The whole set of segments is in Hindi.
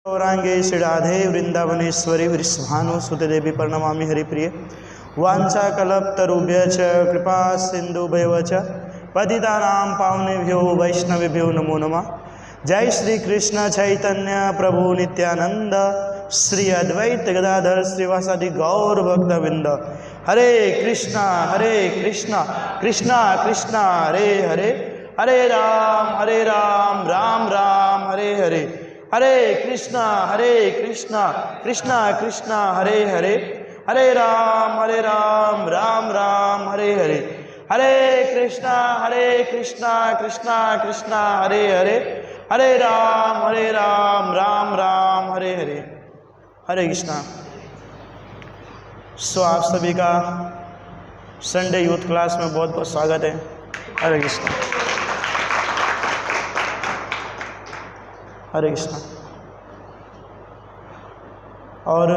गौरांगे श्री राधे वृंदावनेश्वरी वृषभानुसुते देवी प्रणमामि हरिप्रिय। वाञ्छाकल्पतरुभ्यश्च कृपा सिन्धुभ्येव च पतितानां पावनेभ्यो वैष्णवेभ्यो नमो नमः। जय श्री कृष्ण चैतन्य प्रभु नित्यानंद श्री अद्वैत गदाधर श्रीवासादि गौर भक्तवृंद। हरे कृष्णा कृष्णा कृष्णा हरे हरे, हरे राम राम राम हरे हरे, हरे कृष्णा कृष्णा कृष्णा हरे हरे, हरे राम राम राम हरे हरे, हरे कृष्णा कृष्णा कृष्णा हरे हरे, हरे राम राम राम हरे हरे, हरे कृष्णा। सो आप सभी का संडे यूथ क्लास में बहुत बहुत स्वागत है। हरे कृष्णा, हरे कृष्णा। और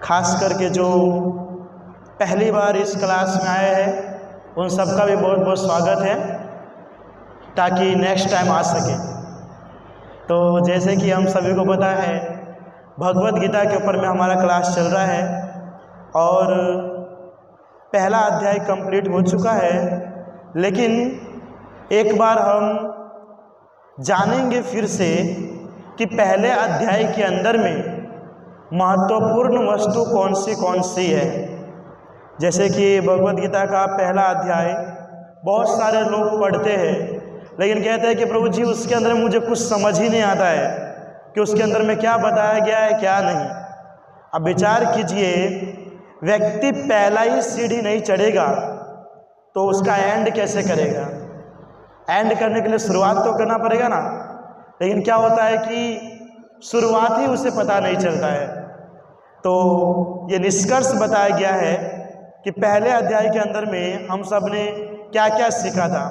खास करके जो पहली बार इस क्लास में आए हैं उन सबका भी बहुत बहुत स्वागत है, ताकि नेक्स्ट टाइम आ सके। तो जैसे कि हम सभी को पता है, भगवत गीता के ऊपर में हमारा क्लास चल रहा है और पहला अध्याय कंप्लीट हो चुका है, लेकिन एक बार हम जानेंगे फिर से कि पहले अध्याय के अंदर में महत्वपूर्ण वस्तु कौन सी है। जैसे कि भगवत गीता का पहला अध्याय बहुत सारे लोग पढ़ते हैं, लेकिन कहते हैं कि प्रभु जी उसके अंदर मुझे कुछ समझ ही नहीं आता है कि उसके अंदर में क्या बताया गया है क्या नहीं। अब विचार कीजिए, व्यक्ति पहला ही सीढ़ी नहीं चढ़ेगा तो उसका एंड कैसे करेगा। एंड करने के लिए शुरुआत तो करना पड़ेगा ना, लेकिन क्या होता है कि शुरुआत ही उसे पता नहीं चलता है। तो ये निष्कर्ष बताया गया है कि पहले अध्याय के अंदर में हम सब ने क्या क्या सीखा था।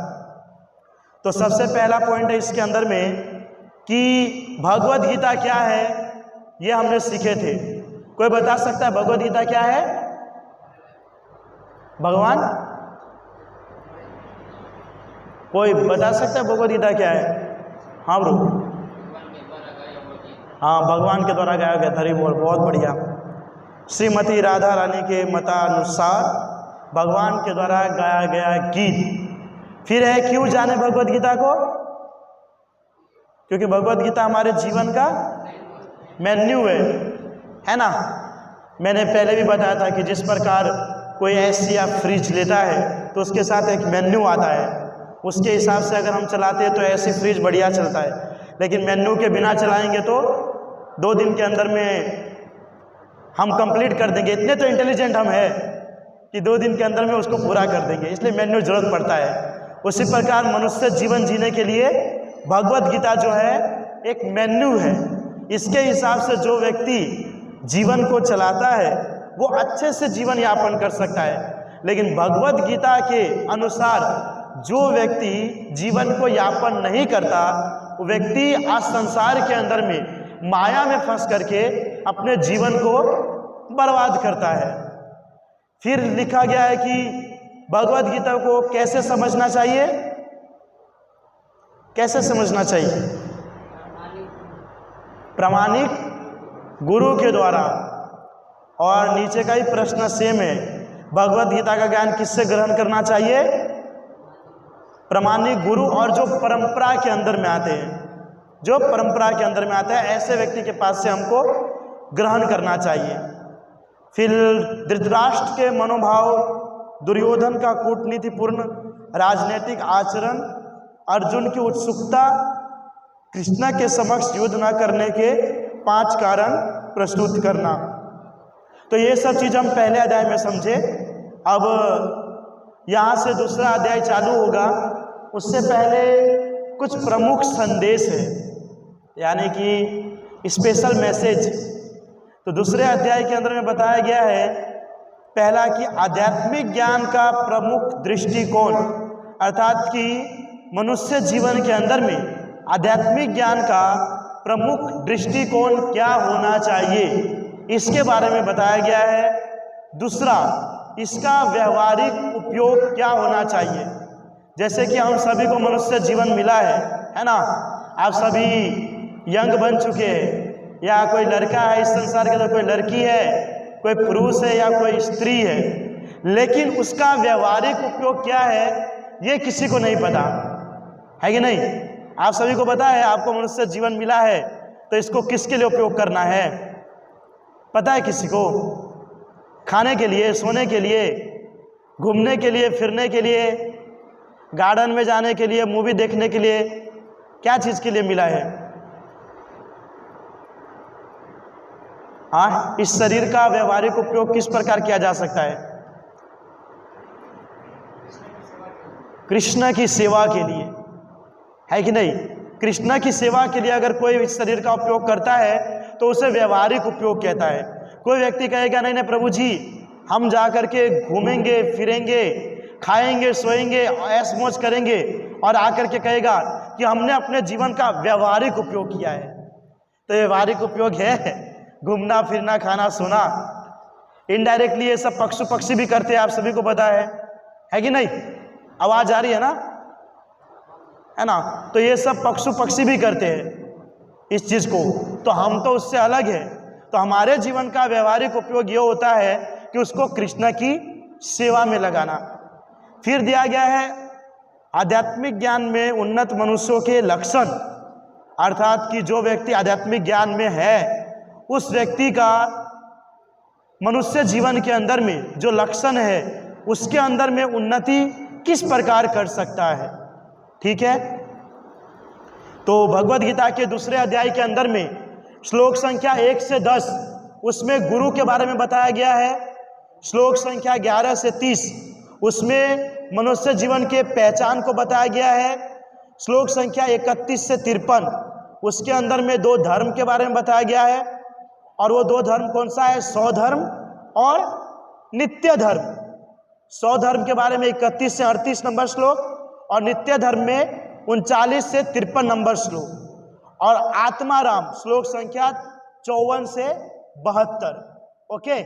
तो सबसे पहला पॉइंट है इसके अंदर में कि भगवत गीता क्या है, ये हमने सीखे थे। कोई बता सकता है भगवत गीता क्या है? भगवान कोई बता सकता है भगवत गीता क्या है? हाँ ब्रो, हाँ, भगवान के द्वारा गाया गया। हरि बोल, बहुत बढ़िया। श्रीमती राधा रानी के मतानुसार भगवान के द्वारा गाया गया गीत। फिर है क्यों जाने भगवत गीता को? क्योंकि भगवत गीता हमारे जीवन का मेन्यू है ना। मैंने पहले भी बताया था कि जिस प्रकार कोई ऐसी या फ्रिज लेता है तो उसके साथ एक मेन्यू आता है, उसके हिसाब से अगर हम चलाते हैं तो ऐसी फ्रिज बढ़िया चलता है। लेकिन मेन्यू के बिना चलाएंगे तो 2 दिन के अंदर में हम कंप्लीट कर देंगे। इतने तो इंटेलिजेंट हम हैं कि 2 दिन के अंदर में उसको पूरा कर देंगे, इसलिए मेन्यू जरूरत पड़ता है। उसी प्रकार मनुष्य जीवन जीने के लिए भगवत गीता जो है एक मेन्यू है। इसके हिसाब से जो व्यक्ति जीवन को चलाता है वो अच्छे से जीवन यापन कर सकता है। लेकिन भगवत गीता के अनुसार जो व्यक्ति जीवन को यापन नहीं करता, वो व्यक्ति आज संसार के अंदर में माया में फंस करके अपने जीवन को बर्बाद करता है। फिर लिखा गया है कि भगवत गीता को कैसे समझना चाहिए, कैसे समझना चाहिए? प्रामाणिक गुरु के द्वारा। और नीचे का ही प्रश्न सेम है, भगवत गीता का ज्ञान किससे ग्रहण करना चाहिए? प्रामाणिक गुरु और जो परंपरा के अंदर में आते हैं, जो परंपरा के अंदर में आते हैं, ऐसे व्यक्ति के पास से हमको ग्रहण करना चाहिए। फिर धृतराष्ट्र के मनोभाव, दुर्योधन का कूटनीतिपूर्ण राजनीतिक आचरण, अर्जुन की उत्सुकता, कृष्ण के समक्ष युद्ध न करने के 5 कारण प्रस्तुत करना। तो ये सब चीज़ हम पहले अध्याय में समझे। अब यहाँ से दूसरा अध्याय चालू होगा, उससे पहले कुछ प्रमुख संदेश है, यानी कि स्पेशल मैसेज। तो दूसरे अध्याय के अंदर में बताया गया है, पहला कि आध्यात्मिक ज्ञान का प्रमुख दृष्टिकोण, अर्थात कि मनुष्य जीवन के अंदर में आध्यात्मिक ज्ञान का प्रमुख दृष्टिकोण क्या होना चाहिए, इसके बारे में बताया गया है। दूसरा, इसका व्यवहारिक उपयोग क्या होना चाहिए। जैसे कि हम सभी को मनुष्य जीवन मिला है ना। आप सभी यंग बन चुके हैं, या कोई लड़का है इस संसार के अंदर, कोई लड़की है, कोई पुरुष है या कोई स्त्री है, लेकिन उसका व्यवहारिक उपयोग क्या है ये किसी को नहीं पता है कि नहीं? आप सभी को पता है, आपको मनुष्य जीवन मिला है तो इसको किसके लिए उपयोग करना है? पता है किसी को? खाने के लिए, सोने के लिए, घूमने के लिए, फिरने के लिए, गार्डन में जाने के लिए, मूवी देखने के लिए, क्या चीज के लिए मिला है? हाँ, इस शरीर का व्यवहारिक उपयोग किस प्रकार किया जा सकता है? कृष्ण की सेवा के लिए, है कि नहीं? कृष्ण की सेवा के लिए अगर कोई इस शरीर का उपयोग करता है तो उसे व्यवहारिक उपयोग कहता है। कोई व्यक्ति कहेगा नहीं नहीं प्रभु जी, हम जा करके घूमेंगे फिरेंगे, खाएंगे सोएंगे, ऐश मौज करेंगे, और आकर के कहेगा कि हमने अपने जीवन का व्यवहारिक उपयोग किया है। तो व्यवहारिक उपयोग है घूमना फिरना खाना सोना। इनडायरेक्टली ये सब पशु पक्षी भी करते हैं, आप सभी को पता है कि नहीं? आवाज आ रही है ना, है ना? तो ये सब पशु पक्षी भी करते हैं इस चीज को, तो हम तो उससे अलग है। तो हमारे जीवन का व्यवहारिक उपयोग ये होता है कि उसको कृष्ण की सेवा में लगाना। फिर दिया गया है आध्यात्मिक ज्ञान में उन्नत मनुष्यों के लक्षण, अर्थात कि जो व्यक्ति आध्यात्मिक ज्ञान में है उस व्यक्ति का मनुष्य जीवन के अंदर में जो लक्षण है उसके अंदर में उन्नति किस प्रकार कर सकता है। ठीक है, तो भगवद गीता के दूसरे अध्याय के अंदर में श्लोक संख्या 1 से 10 उसमें गुरु के बारे में बताया गया है। श्लोक संख्या 11 से 30 उसमें मनुष्य जीवन के पहचान को बताया गया है। श्लोक संख्या 31 से 53 उसके अंदर में 2 धर्म के बारे में बताया गया है, और वो 2 धर्म कौन सा है? स्वधर्म और नित्य धर्म। स्वधर्म के बारे में 31 से 38 नंबर श्लोक, और नित्य धर्म में 39 से 53 नंबर श्लोक, और आत्माराम श्लोक संख्या 54 से 72। ओके,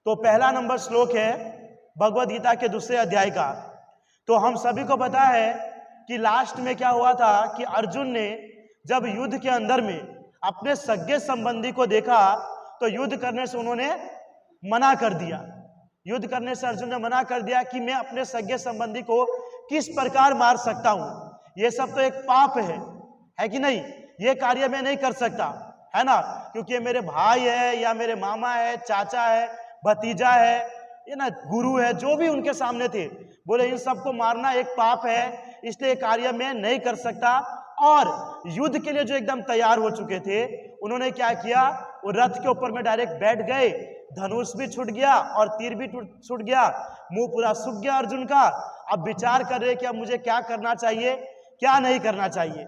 तो पहला नंबर श्लोक है भगवद गीता के दूसरे अध्याय का। तो हम सभी को पता है कि लास्ट में क्या हुआ था कि अर्जुन ने जब युद्ध के अंदर में अपने सगे संबंधी को देखा तो युद्ध करने से उन्होंने मना कर दिया। युद्ध करने से अर्जुन ने मना कर दिया कि मैं अपने सगे संबंधी को किस प्रकार मार सकता हूं, ये सब तो एक पाप है कि नहीं? ये कार्य मैं नहीं कर सकता, है ना? क्योंकि ये मेरे भाई है या मेरे मामा है, चाचा है, भतीजा है, ये ना गुरु है, जो भी उनके सामने थे, बोले इन सबको मारना एक पाप है, इसलिए कार्य मैं नहीं कर सकता। और युद्ध के लिए जो एकदम तैयार हो चुके थे उन्होंने क्या किया, वो रथ के ऊपर में डायरेक्ट बैठ गए, धनुष भी छूट गया और तीर भी छूट गया, मुंह पूरा सूख गया अर्जुन का। अब विचार कर रहे कि अब मुझे क्या करना चाहिए क्या नहीं करना चाहिए।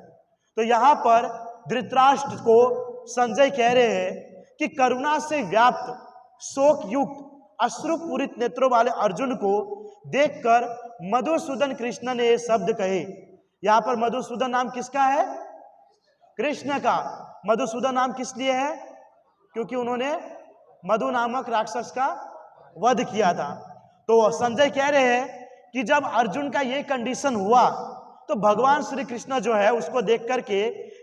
तो यहाँ पर धृतराष्ट्र को संजय कह रहे हैं कि करुणा से व्याप्त शोक युक्त अश्रुपूरित नेत्रों वाले अर्जुन को देखकर मधुसूदन कृष्ण ने ये शब्द कहे। यहाँ पर मधुसूदन नाम किसका है? कृष्ण का। मधुसूदन नाम किस लिए है? क्योंकि उन्होंने मधु नामक राक्षस का वध किया था। तो संजय कह रहे हैं कि जब अर्जुन का ये कंडीशन हुआ तो भगवान श्री कृष्ण जो है उसको देख करके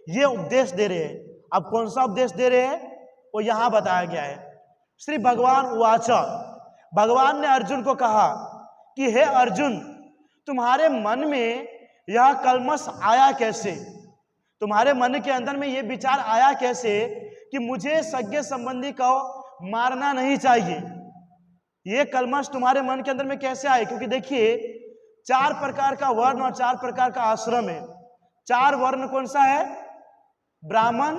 ये उपदेश दे रहे हैं। अब कौन सा उपदेश दे रहे हैं वो यहां बताया गया है। श्री भगवान उवाच, भगवान ने अर्जुन को कहा कि हे अर्जुन, तुम्हारे मन में यह कलमश आया कैसे? तुम्हारे मन के अंदर में ये विचार आया कैसे कि मुझे सगे संबंधी को मारना नहीं चाहिए? ये कलमश तुम्हारे मन के अंदर में कैसे आए? क्योंकि देखिए 4 प्रकार का वर्ण और 4 प्रकार का आश्रम है। 4 वर्ण कौन सा है? ब्राह्मण,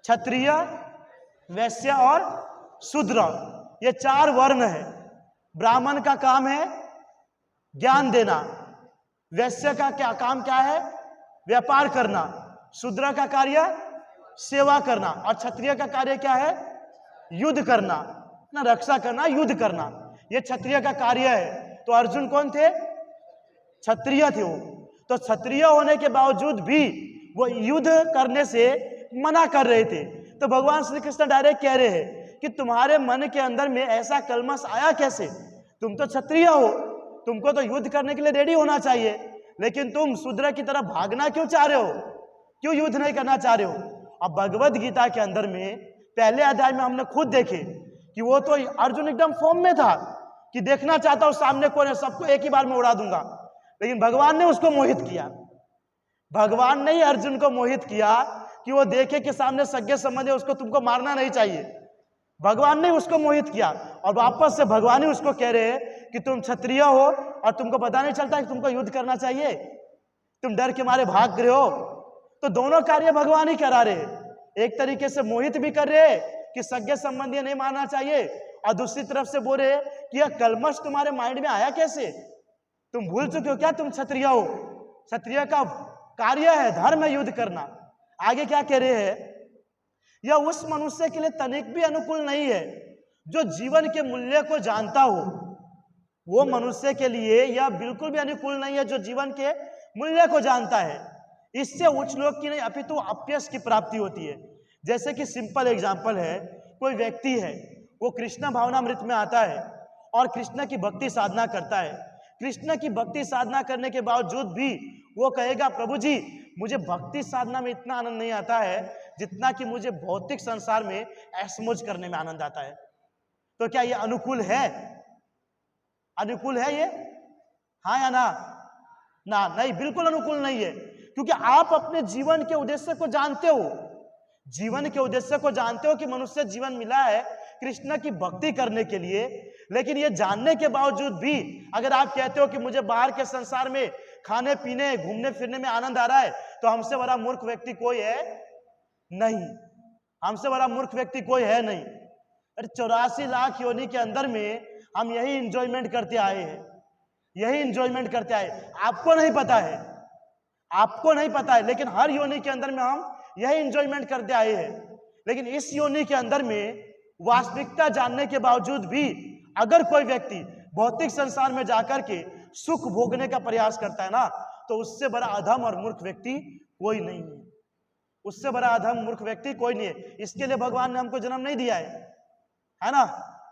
क्षत्रिय, वैश्य और शूद्र। ये 4 वर्ण है। ब्राह्मण का काम है ज्ञान देना, वैश्य का क्या काम क्या है? व्यापार करना, शूद्र का कार्य सेवा करना, और क्षत्रिय का कार्य क्या है? युद्ध करना, ना रक्षा करना, युद्ध करना। ये क्षत्रिय का कार्य है। तो अर्जुन कौन थे? क्षत्रिय थे वो। तो क्षत्रिय होने के बावजूद भी वो युद्ध करने से मना कर रहे थे। तो भगवान श्री कृष्ण डायरेक्ट कह रहे हैं कि तुम्हारे मन के अंदर में ऐसा कलमश आया कैसे? तुम तो क्षत्रिय हो, तुमको तो युद्ध करने के लिए रेडी होना चाहिए, लेकिन तुम शूद्र की तरफ भागना क्यों चाह रहे हो? क्यों युद्ध नहीं करना चाह रहे हो? अब भगवद गीता के अंदर में पहले अध्याय में हमने खुद देखे कि वो तो अर्जुन एकदम फॉर्म में था कि देखना चाहता हूं सामने कौन है, सबको एक ही बार में उड़ा दूंगा, लेकिन भगवान ने उसको मोहित किया। भगवान ने ही अर्जुन को मोहित किया कि वो देखे कि सामने सगे संबंधी, उसको तुमको मारना नहीं चाहिए। भगवान ने उसको मोहित किया और वापस से भगवान ही उसको कह रहे हैं कि तुम क्षत्रिय हो और तुमको पता नहीं चलता कि तुमको युद्ध करना चाहिए, तुम डर के मारे भाग रहे हो। तो दोनों कार्य भगवान ही करा रहे, एक तरीके से मोहित भी कर रहे कि सगे संबंधी नहीं मारना चाहिए, और दूसरी तरफ से बोल रहे कि यह कलमश तुम्हारे माइंड में आया कैसे, तुम भूल चुके हो क्या तुम क्षत्रिय हो, क्षत्रिय का कार्य है, धर्म है युद्ध करना। आगे क्या कह रहे हैं, यह उस मनुष्य के लिए तनिक भी अनुकूल नहीं है जो जीवन के मूल्य को जानता हो। वो मनुष्य के लिए यह बिल्कुल भी अनुकूल नहीं है जो जीवन के मूल्य को जानता है। इससे उच्च लोक की नहीं अपितु अपयश की प्राप्ति होती है। जैसे कि सिंपल एग्जांपल है, कोई व्यक्ति है, वो कृष्ण भावनामृत में आता है और कृष्ण की भक्ति साधना करता है। कृष्ण की भक्ति साधना करने के बावजूद भी वो कहेगा प्रभु जी मुझे भक्ति साधना में इतना आनंद नहीं आता है जितना कि मुझे भौतिक संसार में ऐशमौज करने में आनंद आता है। तो क्या ये अनुकूल है? अनुकूल है ये? हाँ या ना? ना, नहीं, बिल्कुल अनुकूल नहीं है, क्योंकि आप अपने जीवन के उद्देश्य को जानते हो। जीवन के उद्देश्य को जानते हो कि मनुष्य जीवन मिला है कृष्ण की भक्ति करने के लिए, लेकिन ये जानने के बावजूद भी अगर आप कहते हो कि मुझे बाहर के संसार में खाने पीने घूमने फिरने में आनंद आ रहा है, तो हमसे बड़ा मूर्ख व्यक्ति कोई है नहीं, हमसे बड़ा मूर्ख व्यक्ति कोई है नहीं। अरे 84 लाख योनि के अंदर में हम यही इंजॉयमेंट करते आए हैं, यही इंजॉयमेंट करते आए। आपको नहीं पता है, आपको नहीं पता है, लेकिन हर योनि के अंदर में हम यही इंजॉयमेंट करते आए हैं। लेकिन इस योनि के अंदर में वास्तविकता जानने के बावजूद भी अगर कोई व्यक्ति भौतिक संसार में जाकर के सुख भोगने का प्रयास करता है ना, तो उससे बड़ा अधम और मूर्ख व्यक्ति कोई नहीं है, उससे बड़ा अधम मूर्ख व्यक्ति कोई नहीं है। इसके लिए भगवान ने हमको जन्म नहीं दिया है ना,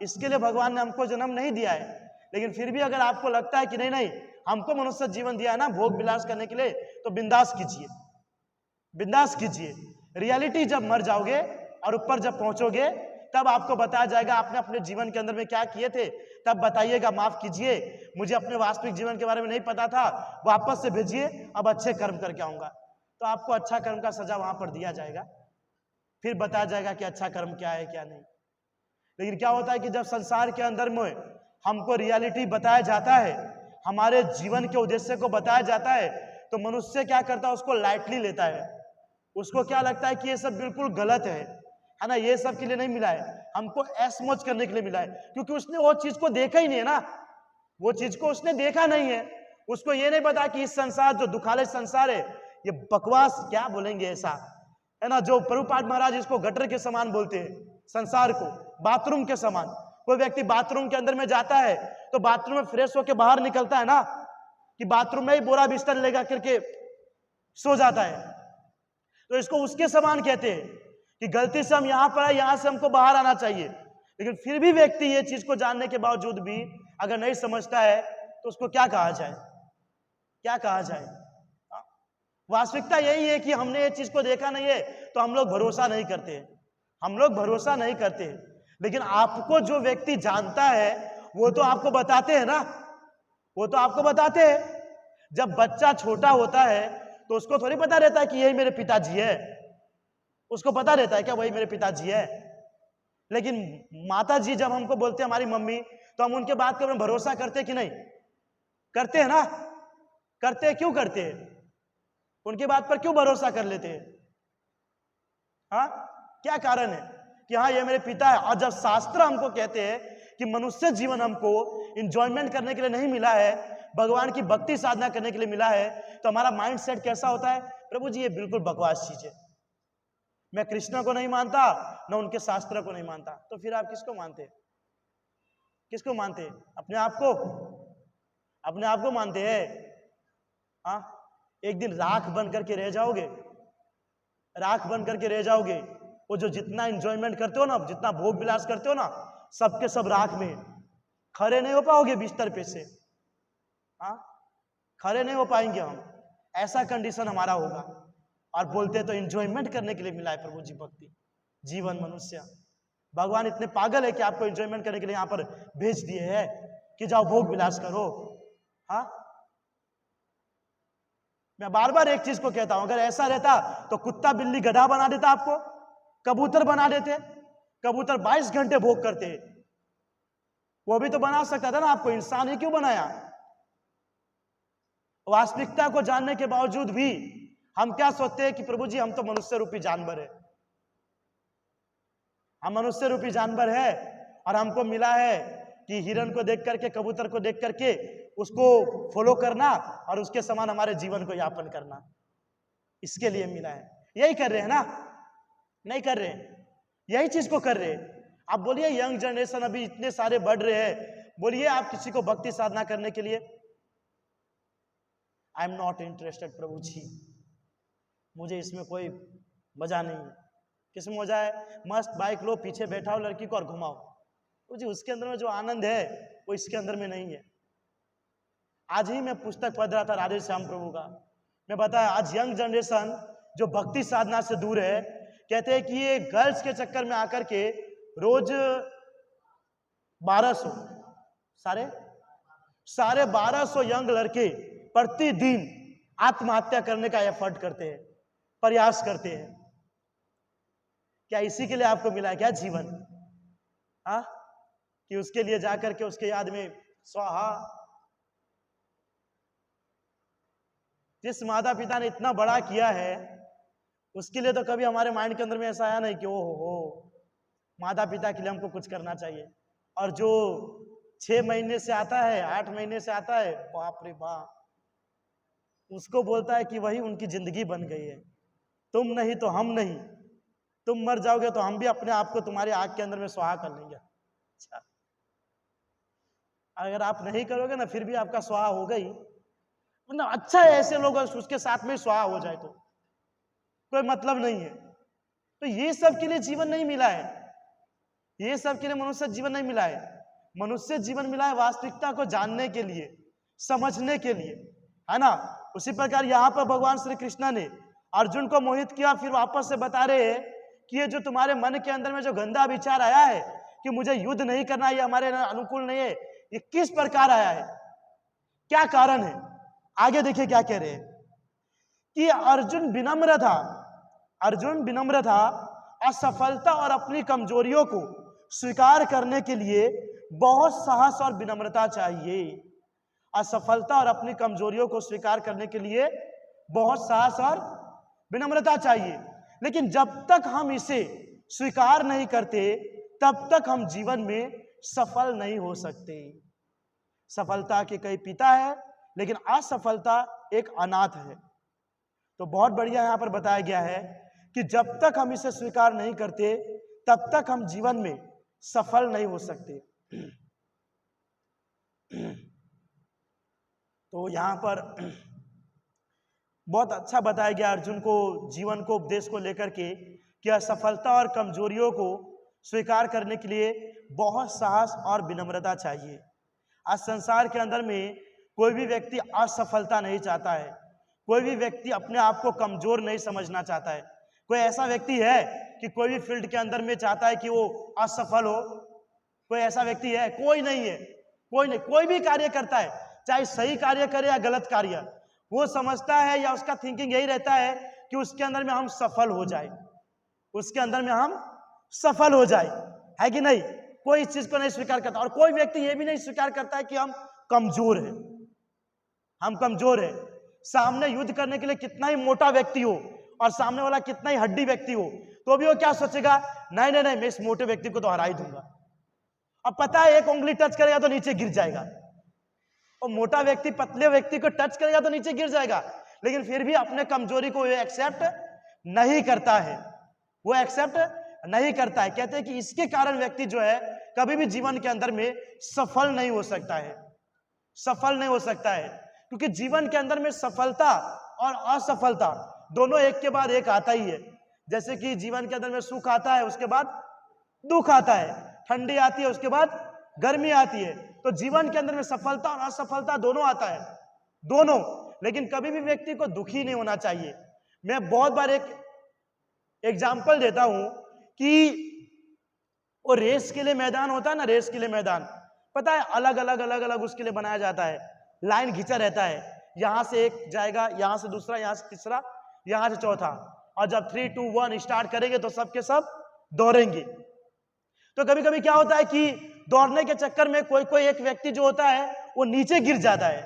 इसके लिए भगवान ने हमको जन्म नहीं दिया है। लेकिन फिर भी अगर आपको लगता है कि नहीं नहीं हमको मनुष्य जीवन दिया है ना भोग विलास करने के लिए, तो बिंदास कीजिए, बिंदास कीजिए। रियलिटी जब मर जाओगे और ऊपर जब पहुंचोगे तब आपको बताया जाएगा आपने अपने जीवन के अंदर में क्या किए थे, तब बताइएगा माफ कीजिए मुझे अपने वास्तविक जीवन के बारे में नहीं पता था, वापस से भेजिए, अब अच्छे कर्म करके आऊंगा। तो आपको अच्छा कर्म का सजा वहां पर दिया जाएगा, फिर बताया जाएगा कि अच्छा कर्म क्या है क्या नहीं। लेकिन क्या होता है कि जब संसार के अंदर में हमको रियलिटी बताया जाता है, हमारे जीवन के उद्देश्य को बताया जाता है, तो मनुष्य क्या करता है, उसको लाइटली लेता है। उसको क्या लगता है कि ये सब बिल्कुल गलत है ना, ये सब के लिए नहीं मिला है, हमको ऐशमौज करने के लिए मिला है, क्योंकि उसने वो चीज को देखा ही नहीं है ना, वो चीज को उसने देखा नहीं है। उसको ये नहीं पता कि इस संसार जो दुखालय संसार है, ये बकवास क्या बोलेंगे ऐसा है ना, जो प्रभुपाद महाराज इसको गटर के समान बोलते हैं, संसार को बाथरूम के समान। कोई व्यक्ति बाथरूम के अंदर में जाता है तो बाथरूम में फ्रेश होकर बाहर निकलता है ना, कि बाथरूम में ही बोरा बिस्तर लेगा करके सो जाता है, तो इसको उसके समान कहते हैं कि गलती से हम यहां पर है, यहां से हमको बाहर आना चाहिए। लेकिन फिर भी व्यक्ति ये चीज को जानने के बावजूद भी अगर नहीं समझता है तो उसको क्या कहा जाए, क्या कहा जाए? वास्तविकता यही है कि हमने ये चीज को देखा नहीं है तो हम लोग भरोसा नहीं करते, हम लोग भरोसा नहीं करते। लेकिन आपको जो व्यक्ति जानता है वो तो आपको बताते हैं ना, वो तो आपको बताते हैं। जब बच्चा छोटा होता है तो उसको थोड़ी पता रहता है कि यही मेरे पिताजी है, उसको पता रहता है क्या वही मेरे पिताजी है? लेकिन माता जी जब हमको बोलते हैं हमारी मम्मी, तो हम उनके बात पर भरोसा करते कि नहीं? करते हैं ना, करते हैं। क्यों करते हैं? उनकी बात पर क्यों भरोसा कर लेते हैं? हाँ, क्या कारण है कि हाँ ये मेरे पिता है? और जब शास्त्र हमको कहते हैं कि मनुष्य जीवन हमको इंजॉयमेंट करने के लिए नहीं मिला है, भगवान की भक्ति साधना करने के लिए मिला है, तो हमारा माइंड सेट कैसा होता है? प्रभु जी ये बिल्कुल बकवास चीज है, मैं कृष्ण को नहीं मानता ना उनके शास्त्र को नहीं मानता। तो फिर आप किसको मानते हैं? किसको मानते हैं? अपने आप को, अपने आप को मानते हैं। हाँ, एक दिन राख बन करके रह जाओगे, राख बन करके रह जाओगे। वो जो जितना एंजॉयमेंट करते हो ना, जितना भोग विलास करते हो ना, सबके सब राख में, खड़े नहीं हो पाओगे बिस्तर पे से। हाँ, खड़े नहीं हो पाएंगे हम, ऐसा कंडीशन हमारा होगा। और बोलते हैं तो एंजॉयमेंट करने के लिए मिला है प्रभु जी भक्ति। जीवन मनुष्य, भगवान इतने पागल है कि आपको एंजॉयमेंट करने के लिए यहाँ पर भेज दिए हैं कि जाओ भोग विलास करो। हाँ, मैं बार बार एक चीज को कहता हूं, अगर ऐसा रहता तो कुत्ता बिल्ली गधा बना देता, आपको कबूतर बना देते। कबूतर 22 घंटे भोग करते, वो भी तो बना सकता था ना आपको, इंसान ही क्यों बनाया? वास्तविकता को जानने के बावजूद भी हम क्या सोचते हैं कि प्रभु जी हम तो मनुष्य रूपी जानवर है, हम मनुष्य रूपी जानवर है और हमको मिला है कि हिरन को देख करके, कबूतर को देख करके उसको फॉलो करना और उसके समान हमारे जीवन को यापन करना, इसके लिए मिला है। यही कर रहे हैं ना? नहीं कर रहे, यही चीज को कर रहे हैं। आप बोलिए यंग जनरेशन अभी इतने सारे बढ़ रहे हैं, बोलिए आप किसी को भक्ति साधना करने के लिए, आई एम नॉट इंटरेस्टेड प्रभु जी, मुझे इसमें कोई मजा नहीं है। किसमें मजा है? मस्त बाइक लो, पीछे बैठाओ लड़की को और घुमाओ, मुझे उसके अंदर में जो आनंद है वो इसके अंदर में नहीं है। आज ही मैं पुस्तक पढ़ रहा था राधे श्याम प्रभु का, मैं बताया आज यंग जनरेशन जो भक्ति साधना से दूर है, कहते हैं कि ये गर्ल्स के चक्कर में आकर के रोज 1200 साढ़े 1200 यंग लड़के प्रतिदिन आत्महत्या करने का एफर्ट करते हैं, प्रयास करते हैं। क्या इसी के लिए आपको मिला है क्या जीवन? हाँ, कि उसके लिए जाकर के उसके याद में स्वाहा। जिस माता पिता ने इतना बड़ा किया है उसके लिए तो कभी हमारे माइंड के अंदर में ऐसा आया नहीं कि ओ हो माता पिता के लिए हमको कुछ करना चाहिए। और जो 6 महीने से आता है, 8 महीने से आता है, बाप रे बाप, उसको बोलता है कि वही उनकी जिंदगी बन गई है। तुम नहीं तो हम नहीं, तुम मर जाओगे तो हम भी अपने आप को तुम्हारी आग के अंदर में स्वाहा कर लेंगे। अच्छा, अगर आप नहीं करोगे ना फिर भी आपका स्वाहा हो गई, मतलब अच्छा है ऐसे लोग उसके साथ में स्वाहा हो जाए तो कोई मतलब नहीं है। तो ये सब के लिए जीवन नहीं मिला है, ये सब के लिए मनुष्य जीवन नहीं मिला है। मनुष्य जीवन मिला है वास्तविकता को जानने के लिए, समझने के लिए, है ना। उसी प्रकार यहाँ पर भगवान श्री कृष्ण ने अर्जुन को मोहित किया, फिर वापस से बता रहे हैं कि ये जो तुम्हारे मन के अंदर में जो गंदा विचार आया है कि मुझे युद्ध नहीं करना, ये हमारे अनुकूल नहीं है, ये किस प्रकार आया है, क्या कारण है। आगे देखिए क्या कह रहे हैं कि अर्जुन विनम्र था, असफलता और अपनी कमजोरियों को स्वीकार करने के लिए बहुत साहस और विनम्रता चाहिए। असफलता और अपनी कमजोरियों को स्वीकार करने के लिए बहुत साहस और विनम्रता चाहिए। लेकिन जब तक हम इसे स्वीकार नहीं करते तब तक हम जीवन में सफल नहीं हो सकते। सफलता के कई पिता है लेकिन असफलता एक अनाथ है। तो बहुत बढ़िया यहां पर बताया गया है कि जब तक हम इसे स्वीकार नहीं करते तब तक हम जीवन में सफल नहीं हो सकते। तो यहां पर बहुत अच्छा बताया गया अर्जुन को जीवन को, उपदेश को लेकर के कि असफलता और कमजोरियों को स्वीकार करने के लिए बहुत साहस और विनम्रता चाहिए। आज संसार के अंदर में कोई भी व्यक्ति असफलता नहीं चाहता है, कोई भी व्यक्ति अपने आप को कमजोर नहीं समझना चाहता है। कोई ऐसा व्यक्ति है कि कोई भी फील्ड के अंदर में चाहता है कि वो असफल हो? कोई ऐसा व्यक्ति है? कोई नहीं है, कोई नहीं। कोई भी कार्य करता है, चाहे सही कार्य करे या गलत कार्य, वो समझता है या उसका थिंकिंग यही रहता है कि उसके अंदर में हम सफल हो जाए, उसके अंदर में हम सफल हो जाए, है कि नहीं। कोई इस चीज को नहीं स्वीकार करता। और कोई व्यक्ति ये भी नहीं स्वीकार करता है कि हम कमजोर हैं, हम कमजोर हैं। सामने युद्ध करने के लिए कितना ही मोटा व्यक्ति हो और सामने वाला कितना ही हड्डी व्यक्ति हो, तो भी वो क्या सोचेगा, नहीं नहीं नहीं, मैं इस मोटे व्यक्ति को तो हरा ही दूंगा। अब पता है एक उंगली टच करेगा तो नीचे गिर जाएगा, और मोटा व्यक्ति पतले व्यक्ति को टच करेगा तो नीचे गिर जाएगा, लेकिन फिर भी अपने कमजोरी को वो एक्सेप्ट नहीं करता है, वो एक्सेप्ट नहीं करता है। कहते हैं कि इसके कारण व्यक्ति जो है कभी भी जीवन के अंदर में सफल नहीं हो सकता है, सफल नहीं हो सकता है। क्योंकि जीवन के अंदर में सफलता और असफलता दोनों एक के बाद एक आता ही है। जैसे कि जीवन के अंदर में सुख आता है, उसके बाद दुख आता है, ठंडी आती है, उसके बाद गर्मी आती है। तो जीवन के अंदर में सफलता और असफलता दोनों आता है, दोनों। लेकिन कभी भी व्यक्ति को दुखी नहीं होना चाहिए। मैं बहुत बार एक एग्जाम्पल देता हूं कि वो रेस के लिए मैदान होता है ना, रेस के लिए मैदान, पता है अलग अलग उसके लिए बनाया जाता है, लाइन खींचा रहता है, यहां से एक जाएगा, यहां से दूसरा, यहां से तीसरा, यहां से चौथा, और जब 3, 2, 1 स्टार्ट करेंगे तो सबके सब दौड़ेंगे। तो कभी कभी क्या होता है कि दौड़ने के चक्कर में कोई कोई एक व्यक्ति जो होता है वो नीचे गिर जाता है,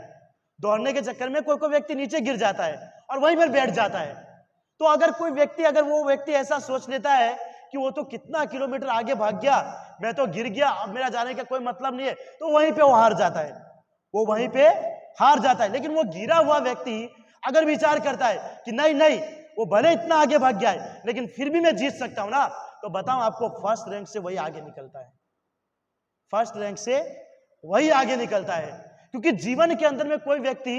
दौड़ने के चक्कर में कोई कोई व्यक्ति नीचे गिर जाता है और वहीं पर बैठ जाता है। तो अगर कोई व्यक्ति, अगर वो व्यक्ति ऐसा सोच लेता है कि वो तो कितना किलोमीटर आगे भाग गया, मैं तो गिर गया, अब मेरा जाने का कोई मतलब नहीं है, तो वहीं पे वो हार जाता है, वो वहीं पे हार जाता है। लेकिन वो गिरा हुआ व्यक्ति अगर विचार करता है कि नहीं नहीं, वो भले इतना आगे भाग गया है लेकिन फिर भी मैं जीत सकता हूं ना, तो बताऊं आपको, फर्स्ट रैंक से वही आगे निकलता है, फर्स्ट रैंक से वही आगे निकलता है। क्योंकि जीवन के अंदर में कोई व्यक्ति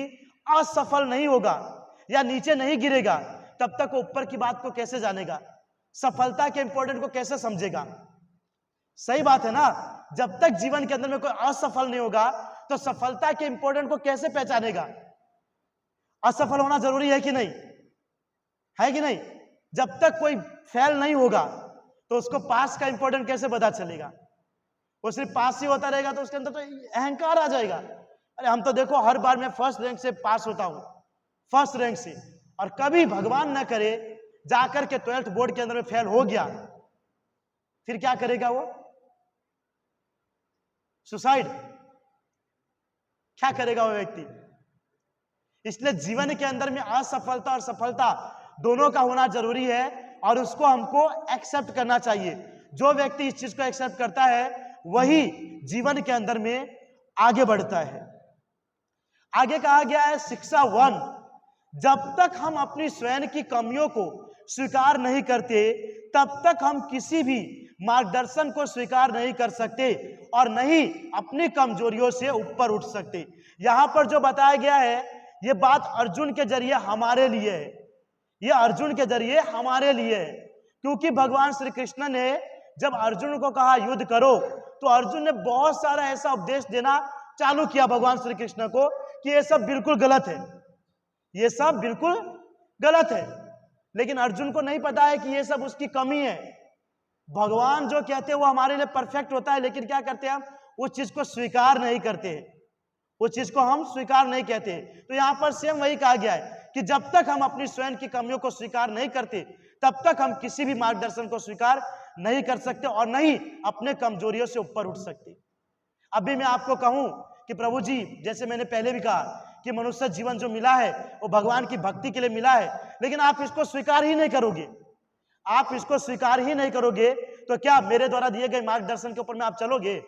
असफल नहीं होगा या नीचे नहीं गिरेगा तब तक वो ऊपर की बात को कैसे जानेगा, सफलता के इंपॉर्टेंट को कैसे समझेगा। सही बात है ना, जब तक जीवन के अंदर में कोई असफल नहीं होगा तो सफलता के इंपॉर्टेंट को कैसे पहचानेगा। असफल होना जरूरी है कि नहीं, है कि नहीं? जब तक कोई फेल नहीं होगा तो उसको पास का इंपॉर्टेंट कैसे पता चलेगा। वो सिर्फ पास ही होता रहेगा तो उसके अंदर तो अहंकार आ जाएगा, अरे हम तो देखो हर बार मैं फर्स्ट रैंक से पास होता हूं, फर्स्ट रैंक से, और कभी भगवान न करे जाकर के 12th बोर्ड के अंदर में फेल हो गया, फिर क्या करेगा वो? सुसाइड। क्या करेगा वो व्यक्ति? इसलिए जीवन के अंदर में असफलता और सफलता दोनों का होना जरूरी है और उसको हमको एक्सेप्ट करना चाहिए। जो व्यक्ति इस चीज को एक्सेप्ट करता है वही जीवन के अंदर में आगे बढ़ता है। आगे कहा गया है शिक्षा 1, जब तक हम अपनी स्वयं की कमियों को स्वीकार नहीं करते तब तक हम किसी भी मार्गदर्शन को स्वीकार नहीं कर सकते और नहीं अपनी कमजोरियों से ऊपर उठ सकते। यहां पर जो बताया गया है ये बात अर्जुन के जरिए हमारे लिए है, ये अर्जुन के जरिए हमारे लिए है, क्योंकि भगवान श्री कृष्ण ने जब अर्जुन को कहा युद्ध करो तो अर्जुन ने बहुत सारा ऐसा उपदेश देना चालू किया भगवान श्री कृष्ण को कि ये सब बिल्कुल गलत है, ये सब बिल्कुल गलत है। लेकिन अर्जुन को नहीं पता है कि ये सब उसकी कमी है। भगवान जो कहते हैं वो हमारे लिए परफेक्ट होता है, लेकिन क्या करते हैं हम? उस चीज को स्वीकार नहीं करते, उस चीज को हम स्वीकार नहीं कहते। तो यहां पर सेम वही कहा गया है कि जब तक हम अपनी स्वयं की कमियों को स्वीकार नहीं करते तब तक हम किसी भी मार्गदर्शन को स्वीकार नहीं कर सकते और नहीं अपने कमजोरियों से ऊपर उठ सकते। अभी मैं आपको कहूं कि प्रभु जी, जैसे मैंने पहले भी कहा कि मनुष्य जीवन जो मिला है वो भगवान की भक्ति के लिए मिला है, लेकिन आप इसको स्वीकार ही नहीं करोगे, आप इसको स्वीकार ही नहीं करोगे तो क्या मेरे द्वारा दिए गए मार्गदर्शन के ऊपर में आप चलोगे?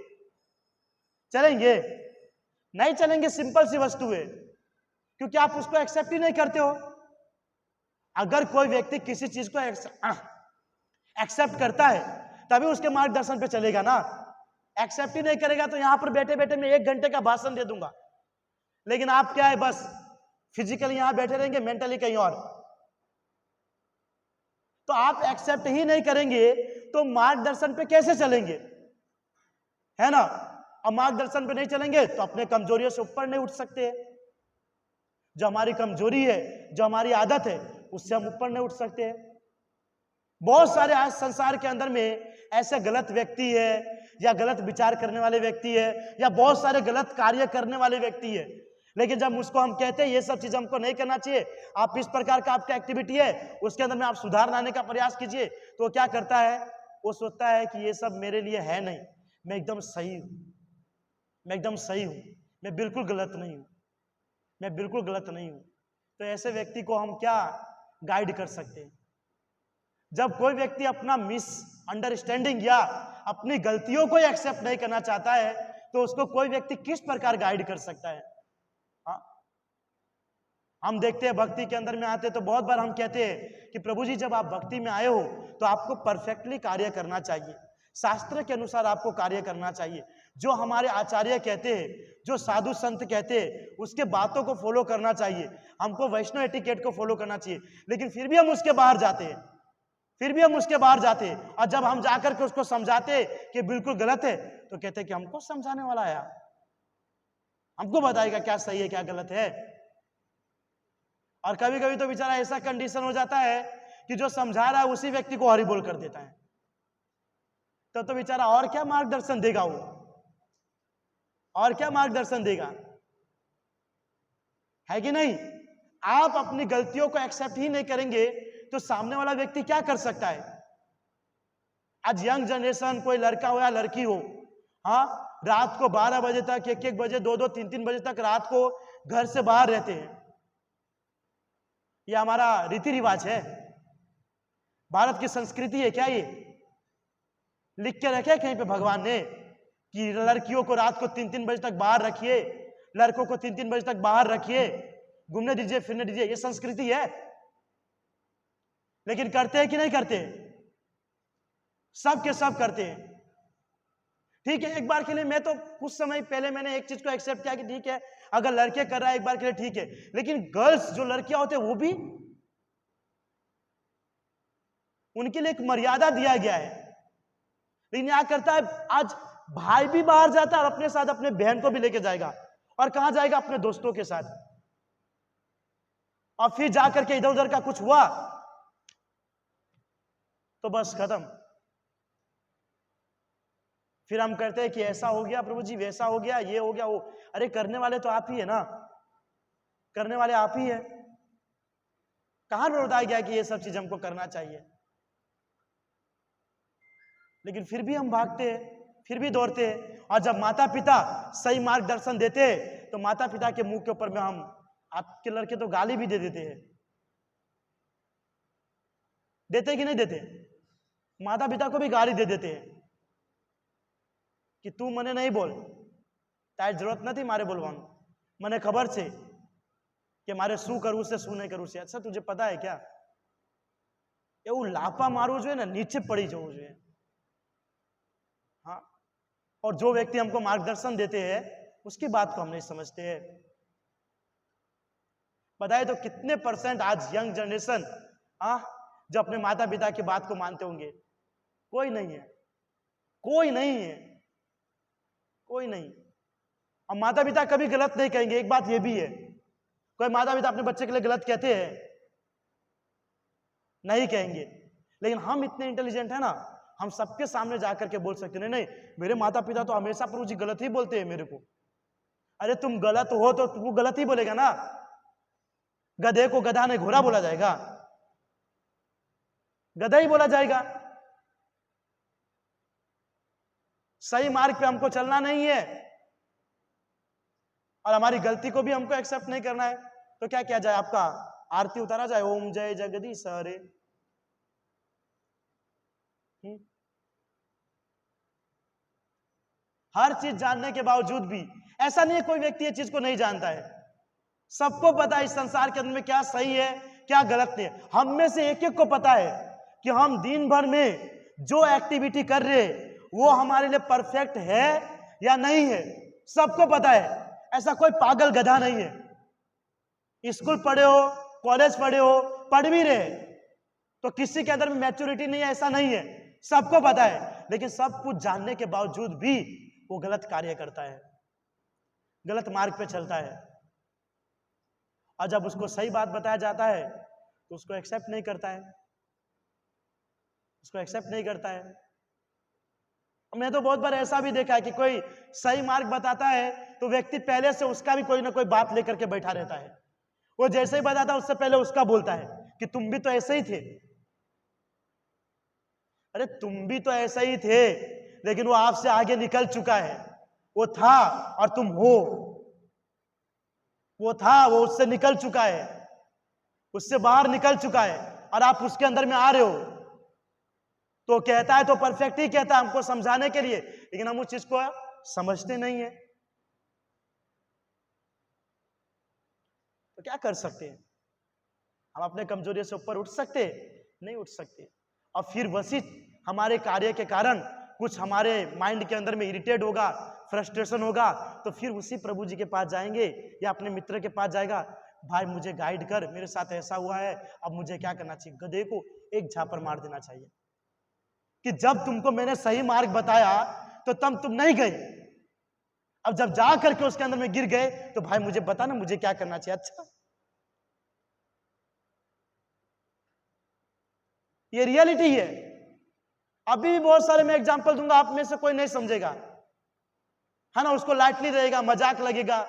चलेंगे? नहीं चलेंगे। सिंपल सी वस्तु है, क्योंकि आप उसको एक्सेप्ट ही नहीं करते हो। अगर कोई व्यक्ति किसी चीज को एक्सेप्ट करता है तभी उसके मार्गदर्शन पे चलेगा ना, एक्सेप्ट ही नहीं करेगा तो यहां पर बैठे बैठे मैं 1 घंटे का भाषण दे दूंगा, लेकिन आप क्या है, बस फिजिकली यहां बैठे रहेंगे, मेंटली कहीं और। तो आप एक्सेप्ट ही नहीं करेंगे तो मार्गदर्शन पे कैसे चलेंगे, है ना? अब मार्गदर्शन पे नहीं चलेंगे तो अपने कमजोरियों से ऊपर नहीं उठ सकते। जो हमारी कमजोरी है, जो हमारी आदत है, उससे हम ऊपर नहीं उठ सकते। बहुत सारे आज संसार के अंदर में ऐसे गलत व्यक्ति है या गलत विचार करने वाले व्यक्ति है या बहुत सारे गलत कार्य करने वाले व्यक्ति है, लेकिन जब उसको हम कहते हैं ये सब चीज हमको नहीं करना चाहिए, आप इस प्रकार का आपका एक्टिविटी है उसके अंदर में आप सुधार लाने का प्रयास कीजिए, तो क्या करता है? वो सोचता है कि ये सब मेरे लिए है नहीं, मैं एकदम सही हूं, मैं एकदम सही हूं, मैं बिल्कुल गलत नहीं हूं, मैं बिल्कुल गलत नहीं हूं। तो ऐसे व्यक्ति को हम क्या गाइड कर सकते हैं? जब कोई व्यक्ति अपना मिस अंडरस्टैंडिंग या अपनी गलतियों को एक्सेप्ट नहीं करना चाहता है तो उसको कोई व्यक्ति किस प्रकार गाइड कर सकता है? हाँ, हम देखते हैं भक्ति के अंदर में आते तो बहुत बार हम कहते हैं कि प्रभु जी, जब आप भक्ति में आए हो तो आपको परफेक्टली कार्य करना चाहिए, शास्त्र के अनुसार आपको कार्य करना चाहिए, जो हमारे आचार्य कहते हैं, जो साधु संत कहते हैं उसके बातों को फॉलो करना चाहिए, हमको वैष्णव एटिकेट को फॉलो करना चाहिए। लेकिन फिर भी हम उसके बाहर जाते हैं, फिर भी हम उसके बाहर जाते हैं, और जब हम जाकर के उसको समझाते कि बिल्कुल गलत है तो कहते हैं कि हमको समझाने वाला आया, हमको बताएगा क्या सही है क्या गलत है। और कभी कभी तो बेचारा ऐसा कंडीशन हो जाता है कि जो समझा रहा है उसी व्यक्ति को हॉरिबल कर देता है। तो बेचारा और क्या मार्गदर्शन देगा वो, और क्या मार्गदर्शन देगा, है कि नहीं? आप अपनी गलतियों को एक्सेप्ट ही नहीं करेंगे तो सामने वाला व्यक्ति क्या कर सकता है? आज यंग जनरेशन, कोई लड़का हो या लड़की हो, हाँ, रात को 12 बजे तक, 1-1 बजे, 2-2, 3-3 बजे तक रात को घर से बाहर रहते हैं। यह हमारा रीति रिवाज है, भारत की संस्कृति है क्या? ये लिख के रखे कहीं पे भगवान ने कि लड़कियों को रात को 3-3 बजे तक बाहर रखिए, लड़कों को 3-3 बजे तक बाहर रखिए, घूमने दीजिए, फिरने दीजिए? ये संस्कृति है। लेकिन करते हैं कि नहीं करते? सब के सब करते हैं। ठीक है, एक बार के लिए, मैं तो कुछ समय पहले मैंने एक चीज को एक्सेप्ट किया कि ठीक है, अगर लड़के कर रहा है एक बार के लिए ठीक है, लेकिन गर्ल्स जो लड़कियां होते हैं वो भी, उनके लिए एक मर्यादा दिया गया है। लेकिन क्या करता है, आज भाई भी बाहर जाता है और अपने साथ अपने बहन को भी लेके जाएगा, और कहां जाएगा? अपने दोस्तों के साथ। और फिर जाकर के इधर उधर का कुछ हुआ तो बस खत्म। फिर हम कहते हैं कि ऐसा हो गया प्रभु जी, वैसा हो गया, ये हो गया, वो। अरे करने वाले तो आप ही है ना, करने वाले आप ही है। कहां बताया गया कि ये सब चीज हमको करना चाहिए? लेकिन फिर भी हम भागते हैं, फिर भी दौड़ते हैं। और जब माता पिता सही मार्गदर्शन देते हैं तो माता पिता के मुंह के ऊपर में हम, आपके लड़के तो गाली भी दे देते हैं। देते कि नहीं देते? माता पिता को भी गाली दे देते हैं कि तू मने नहीं बोल, तारी जरूरत नहीं मारे बोलवान, मने खबर से कि मारे शू करू से शू नहीं करू से। अच्छा तुझे पता है क्या, એવું લાપા મારવું જોઈએ ને, નીચે પડી જવું જોઈએ। हाँ, और जो व्यक्ति हमको मार्गदर्शन देते हैं उसकी बात को हम नहीं समझते हैं। बताए तो कितने % आज यंग जनरेशन जो अपने माता पिता की बात को मानते होंगे? कोई नहीं है, कोई नहीं है, कोई नहीं। और माता पिता कभी गलत नहीं कहेंगे, एक बात ये भी है। कोई माता पिता अपने बच्चे के लिए गलत कहते हैं? नहीं कहेंगे। लेकिन हम इतने इंटेलिजेंट है ना, हम सबके सामने जाकर के बोल सकते नहीं नहीं, मेरे माता पिता तो हमेशा प्रभु जी गलत ही बोलते हैं मेरे को। अरे तुम गलत हो तो तू गलत ही बोलेगा ना। गधे को गधा नहीं घोड़ा बोला जाएगा, गधा ही बोला जाएगा। सही मार्ग पे हमको चलना नहीं है और हमारी गलती को भी हमको एक्सेप्ट नहीं करना है, तो क्या किया जाए? आपका आरती उतारा जाए, ओम जय जगदीश हरे। हर चीज जानने के बावजूद भी ऐसा नहीं है कोई व्यक्ति ये चीज को नहीं जानता है। सबको पता है इस संसार के अंदर में क्या सही है क्या गलत है। हम में से एक एक को पता है कि हम दिन भर में जो एक्टिविटी कर रहे वो हमारे लिए परफेक्ट है या नहीं है, सबको पता है। ऐसा कोई पागल गधा नहीं है। स्कूल पढ़े हो, कॉलेज पढ़े हो, पढ़ भी रहे तो किसी के अंदर में मैच्योरिटी नहीं है, ऐसा नहीं है, सबको पता है। लेकिन सब कुछ जानने के बावजूद भी वो गलत कार्य करता है, गलत मार्ग पे चलता है। और जब उसको सही बात बताया जाता है तो उसको एक्सेप्ट नहीं करता है, उसको एक्सेप्ट नहीं करता है। मैं तो बहुत बार ऐसा भी देखा है कि कोई सही मार्ग बताता है तो व्यक्ति पहले से उसका भी कोई ना कोई बात लेकर के बैठा रहता है। वो जैसे ही बताता है उससे पहले उसका बोलता है कि तुम भी तो ऐसे ही थे। अरे तुम भी तो ऐसे ही थे, लेकिन वो आपसे आगे निकल चुका है। वो था और तुम हो। वो था, वो उससे निकल चुका है, उससे बाहर निकल चुका है और आप उसके अंदर में आ रहे हो। तो कहता है तो परफेक्ट ही कहता है हमको समझाने के लिए, लेकिन हम उस चीज को समझते नहीं है। तो क्या कर सकते हैं? हम अपने कमजोरी से ऊपर उठ सकते? नहीं उठ सकते। और फिर वसी हमारे कार्य के कारण कुछ हमारे माइंड के अंदर में इरिटेट होगा, फ्रस्ट्रेशन होगा, तो फिर उसी प्रभु जी के पास जाएंगे या अपने मित्र के पास जाएगा, भाई मुझे गाइड कर, मेरे साथ ऐसा हुआ है, अब मुझे क्या करना चाहिए? गधे को एक झापड़ मार देना चाहिए कि जब तुमको मैंने सही मार्ग बताया तो तब तुम नहीं गए, अब जब जा करके उसके अंदर में गिर गए तो भाई मुझे बता ना मुझे क्या करना चाहिए। अच्छा ये रियलिटी है। अभी भी बहुत सारे मैं एग्जांपल दूंगा, आप में से कोई नहीं समझेगा, है ना, उसको लाइटली रहेगा, मजाक लगेगा।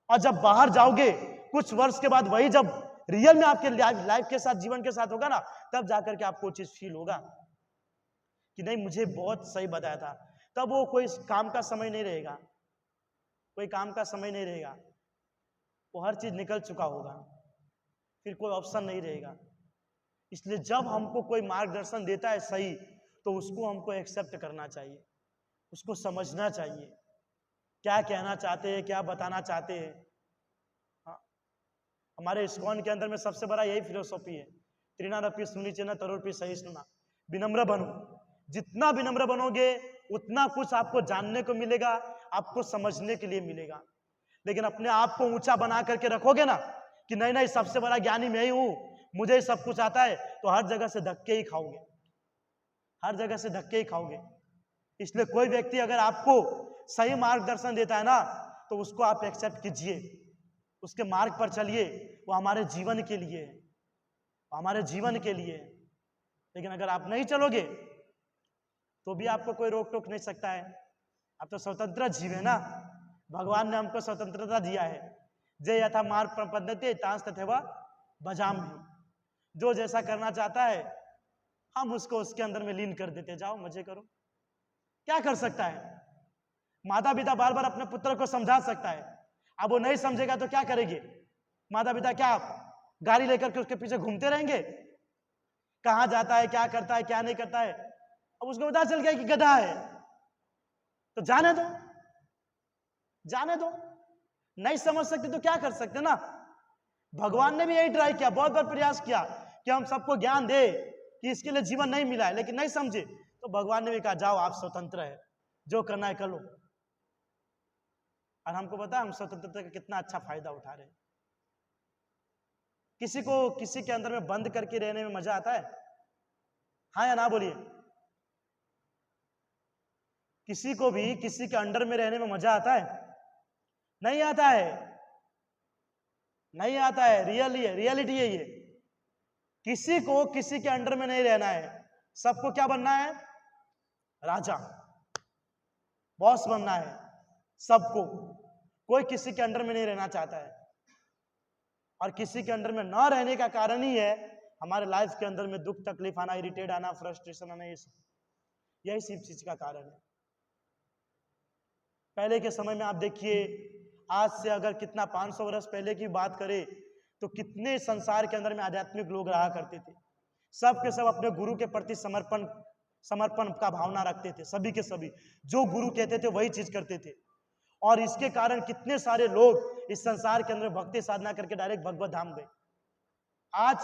और जब बाहर जाओगे कुछ वर्ष के बाद, वही जब रियल में आपके लाइफ के साथ, जीवन के साथ होगा ना, तब जाकर के आपको चीज फील होगा कि नहीं, मुझे बहुत सही बताया था। तब वो कोई काम का समय नहीं रहेगा, कोई काम का समय नहीं रहेगा, वो हर चीज निकल चुका होगा, फिर कोई ऑप्शन नहीं रहेगा। इसलिए जब हमको कोई मार्गदर्शन देता है सही, तो उसको हमको एक्सेप्ट करना चाहिए, उसको समझना चाहिए, क्या कहना चाहते हैं, क्या बताना चाहते हैं। हाँ, हमारे इस्कॉन के अंदर में सबसे बड़ा यही फिलोसॉफी है, त्रिनारपि सुनिचेन तरोरपि सहिष्णुना, विनम्र बनो। जितना विनम्र बनोगे उतना कुछ आपको जानने को मिलेगा, आपको समझने के लिए मिलेगा। लेकिन अपने आप को ऊंचा बना करके रखोगे ना कि नहीं नहीं सबसे बड़ा ज्ञानी मैं ही हूं, मुझे ही सब कुछ आता है, तो हर जगह से धक्के ही खाओगे, हर जगह से धक्के ही खाओगे। इसलिए कोई व्यक्ति अगर आपको सही मार्गदर्शन देता है ना, तो उसको आप एक्सेप्ट कीजिए, उसके मार्ग पर चलिए, वो हमारे जीवन के लिए है, हमारे जीवन के लिए। लेकिन अगर आप नहीं चलोगे तो भी आपको कोई रोक टोक नहीं सकता है, आप तो स्वतंत्र जीव है ना, भगवान ने हमको स्वतंत्रता दिया है। जय यथा मार्ग प्रपद्यते तांस तथैव भजाम्यहम्, जो जैसा करना चाहता है हम उसको उसके अंदर में लीन कर देते, जाओ मजे करो। क्या कर सकता है, माता पिता बार बार अपने पुत्र को समझा सकता है, अब वो नहीं समझेगा तो क्या करेंगे माता पिता? क्या गाड़ी लेकर के उसके पीछे घूमते रहेंगे? कहां जाता है, क्या करता है, क्या नहीं करता है, अब उसको पता चल गया कि गधा है, तो जाने दो, जाने दो। नहीं समझ सकते तो क्या कर सकते ना। भगवान ने भी यही ट्राई किया, बहुत बार प्रयास किया कि हम सबको ज्ञान दे कि इसके लिए जीवन नहीं मिला है, लेकिन नहीं समझे, तो भगवान ने भी कहा जाओ आप स्वतंत्र है, जो करना है कर लो। और हमको पता है हम स्वतंत्रता का कितना अच्छा फायदा उठा रहे हैं। किसी को किसी के अंदर में बंद करके रहने में मजा आता है? हाँ या ना बोलिए। किसी को भी किसी के अंडर में रहने में मजा आता है? नहीं आता है, नहीं आता है। रियलिटी है ये। किसी को किसी के अंडर में नहीं रहना है, सबको क्या बनना है? राजा, बॉस बनना है सबको। कोई किसी के अंडर में नहीं रहना चाहता है, और किसी के अंडर में ना रहने का कारण ही है हमारे लाइफ के अंदर में दुख तकलीफ आना, इरिटेट आना, फ्रस्ट्रेशन आना, यही सब चीज का कारण है। पहले के समय में आप देखिए, आज से अगर कितना 500 वर्ष पहले की बात करें तो कितने संसार के अंदर में आध्यात्मिक लोग रहा करते थे। सब के सब अपने गुरु के प्रति समर्पण का भावना रखते थे, सभी के सभी जो गुरु कहते थे वही चीज करते थे। और इसके कारण कितने सारे लोग इस संसार के अंदर भक्ति साधना करके डायरेक्ट भगवत धाम गए। आज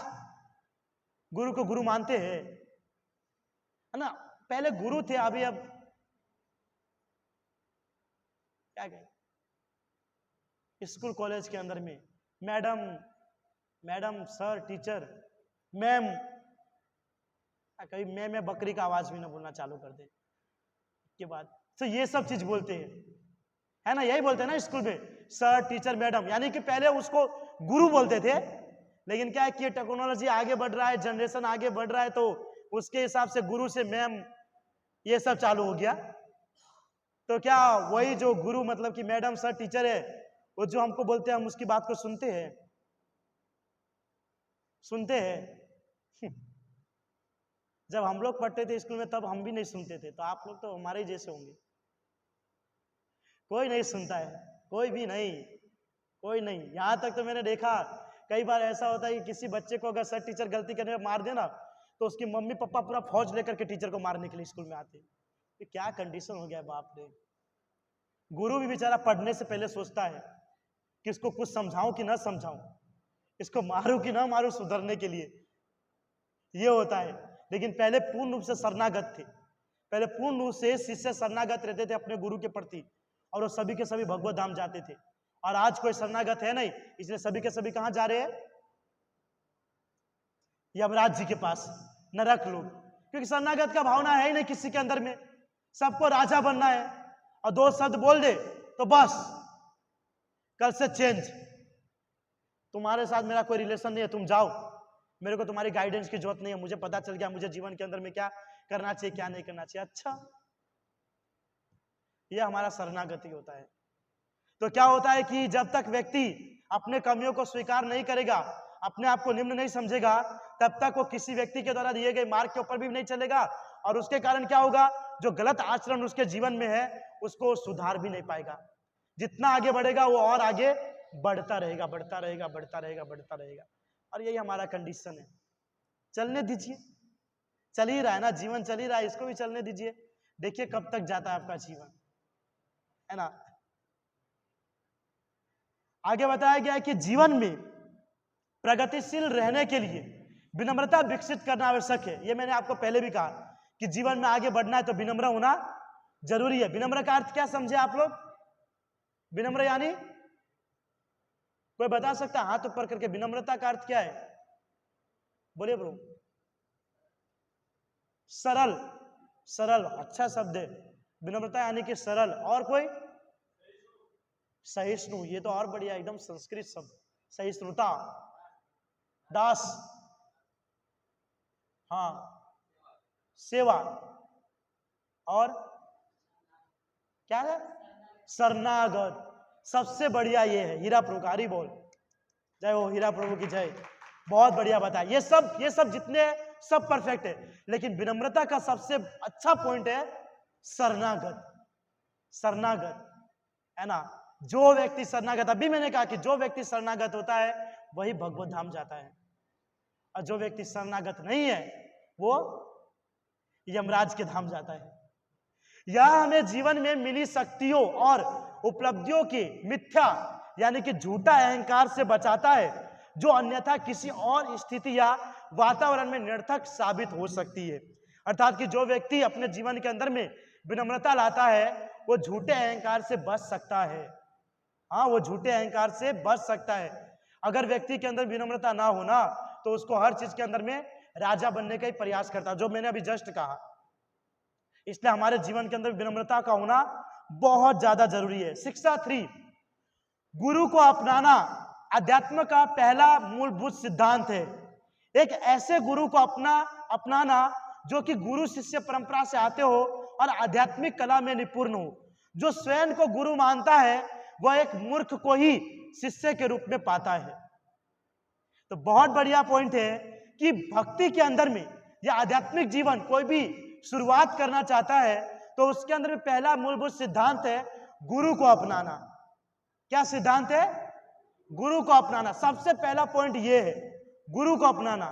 गुरु को गुरु मानते हैं, है ना। पहले गुरु थे, अभी अब क्या कहें, स्कूल कॉलेज के अंदर में मैडम सर टीचर मैम, कभी मैं बकरी का आवाज भी ना बोलना चालू कर दे के बाद तो ये सब चीज बोलते हैं, है ना, यही बोलते हैं ना स्कूल में, सर टीचर मैडम। यानी कि पहले उसको गुरु बोलते थे, लेकिन क्या है कि टेक्नोलॉजी आगे बढ़ रहा है, जनरेशन आगे बढ़ रहा है, तो उसके हिसाब से गुरु से मैम ये सब चालू हो गया। तो क्या वही जो गुरु मतलब कि मैडम सर टीचर है, वो जो हमको बोलते हैं हम उसकी बात को सुनते हैं? जब हम लोग पढ़ते थे स्कूल में तब हम भी नहीं सुनते थे, तो आप लोग तो हमारे ही जैसे होंगे। कोई नहीं सुनता है, कोई भी नहीं, कोई नहीं। यहां तक तो मैंने देखा कई बार ऐसा होता है कि किसी बच्चे को अगर सर टीचर गलती करने में मार देना, तो उसकी मम्मी पापा पूरा फौज लेकर के टीचर को मारने के लिए स्कूल में आते। ये क्या कंडीशन हो गया बाप रे। गुरु भी बेचारा पढ़ने से पहले सोचता है कि इसको कुछ समझाऊं कि ना समझाऊं, इसको मारूं कि ना मारूं सुधरने के लिए, ये होता है। लेकिन पहले पूर्ण रूप से शरणागत थे, पहले पूर्ण रूप से शिष्य शरणागत रहते थे अपने गुरु के प्रति, और वो सभी के सभी भगवत धाम जाते थे। और आज कोई शरणागत है नहीं, इसलिए सभी के सभी कहां जा रहे हैं? यमराज जी के पास, नरक लोग। क्योंकि शरणागत का भावना है ही नहीं किसी के अंदर में, सबको राजा बनना है, और दो शब्द बोल दे तो बस कल से चेंज, तुम्हारे साथ मेरा कोई रिलेशन नहीं है, तुम जाओ, मेरे को तुम्हारी गाइडेंस की जरूरत नहीं है, मुझे पता चल गया मुझे जीवन के अंदर में क्या करना चाहिए क्या नहीं करना चाहिए। अच्छा, यह हमारा शरणागति होता है। तो क्या होता है कि जब तक व्यक्ति अपने कमियों को स्वीकार नहीं करेगा, अपने आप को निम्न नहीं समझेगा, तब तक वो किसी व्यक्ति के द्वारा दिए गए मार्ग के ऊपर भी नहीं चलेगा, और उसके कारण क्या होगा, जो गलत आचरण उसके जीवन में है उसको सुधार भी नहीं पाएगा। जितना आगे बढ़ेगा वो और आगे बढ़ता रहेगा, बढ़ता रहेगा, बढ़ता रहेगा, बढ़ता रहेगा। और यही हमारा कंडीशन है। चलने दीजिए, चल ही रहा है ना, जीवन चल ही रहा है, इसको भी चलने दीजिए। देखिए कब तक जाता है आपका जीवन, है ना। आगे बताया गया है कि जीवन में प्रगतिशील रहने के लिए विनम्रता विकसित करना आवश्यक है। यह मैंने आपको पहले भी कहा कि जीवन में आगे बढ़ना है तो विनम्र होना जरूरी है। विनम्र का अर्थ क्या समझे आप लोग? विनम्र यानी कोई बता सकता है? हाथ ऊपर करके, विनम्रता का अर्थ क्या है? बोलिए ब्रो। सरल, सरल अच्छा शब्द है विनम्रता यानी कि सरल। और कोई? सहिष्णु, ये तो और बढ़िया, एकदम संस्कृत शब्द, सहिष्णुता, दास, हाँ, सेवा, और क्या है? शरणागत। सबसे बढ़िया ये है। हीरा प्रभु का हरि बोल, जय हो हीरा प्रभु की जय। बहुत बढ़िया बताया। ये सब जितने सब परफेक्ट है, लेकिन विनम्रता का सबसे अच्छा पॉइंट है शरणागत। शरणागत, है ना। जो व्यक्ति शरणागत, अभी मैंने कहा कि जो व्यक्ति शरणागत होता है वही भगवत धाम जाता है, और जो व्यक्ति शरणागत नहीं है वो यमराज के धाम जाता है। यह हमें जीवन में मिली शक्तियों और उपलब्धियों की मिथ्या यानी कि झूठा अहंकार से बचाता है, जो अन्यथा किसी और स्थिति या वातावरण में निरर्थक साबित हो सकती है। अर्थात कि जो व्यक्ति अपने जीवन के अंदर में विनम्रता लाता है वो झूठे अहंकार से बच सकता है। हाँ, वो झूठे अहंकार से बच सकता है। अगर व्यक्ति के अंदर विनम्रता ना होना तो उसको हर चीज के अंदर में राजा बनने का ही प्रयास करता, जो मैंने अभी जस्ट कहा। इसलिए हमारे जीवन के अंदर विनम्रता का होना बहुत ज्यादा जरूरी है। शिक्षा 3, गुरु को अपनाना अध्यात्म का पहला मूलभूत सिद्धांत है। एक ऐसे गुरु को अपनाना जो कि गुरु शिष्य परंपरा से आते हो और आध्यात्मिक कला में निपुण हो। जो स्वयं को गुरु मानता है वह एक मूर्ख को ही शिष्य के रूप में पाता है। तो बहुत बढ़िया पॉइंट है कि भक्ति के अंदर में या आध्यात्मिक जीवन कोई भी शुरुआत करना चाहता है तो उसके अंदर में पहला मूलभूत सिद्धांत है गुरु को अपनाना। क्या सिद्धांत है? गुरु को अपनाना। सबसे पहला पॉइंट यह है, गुरु को अपनाना।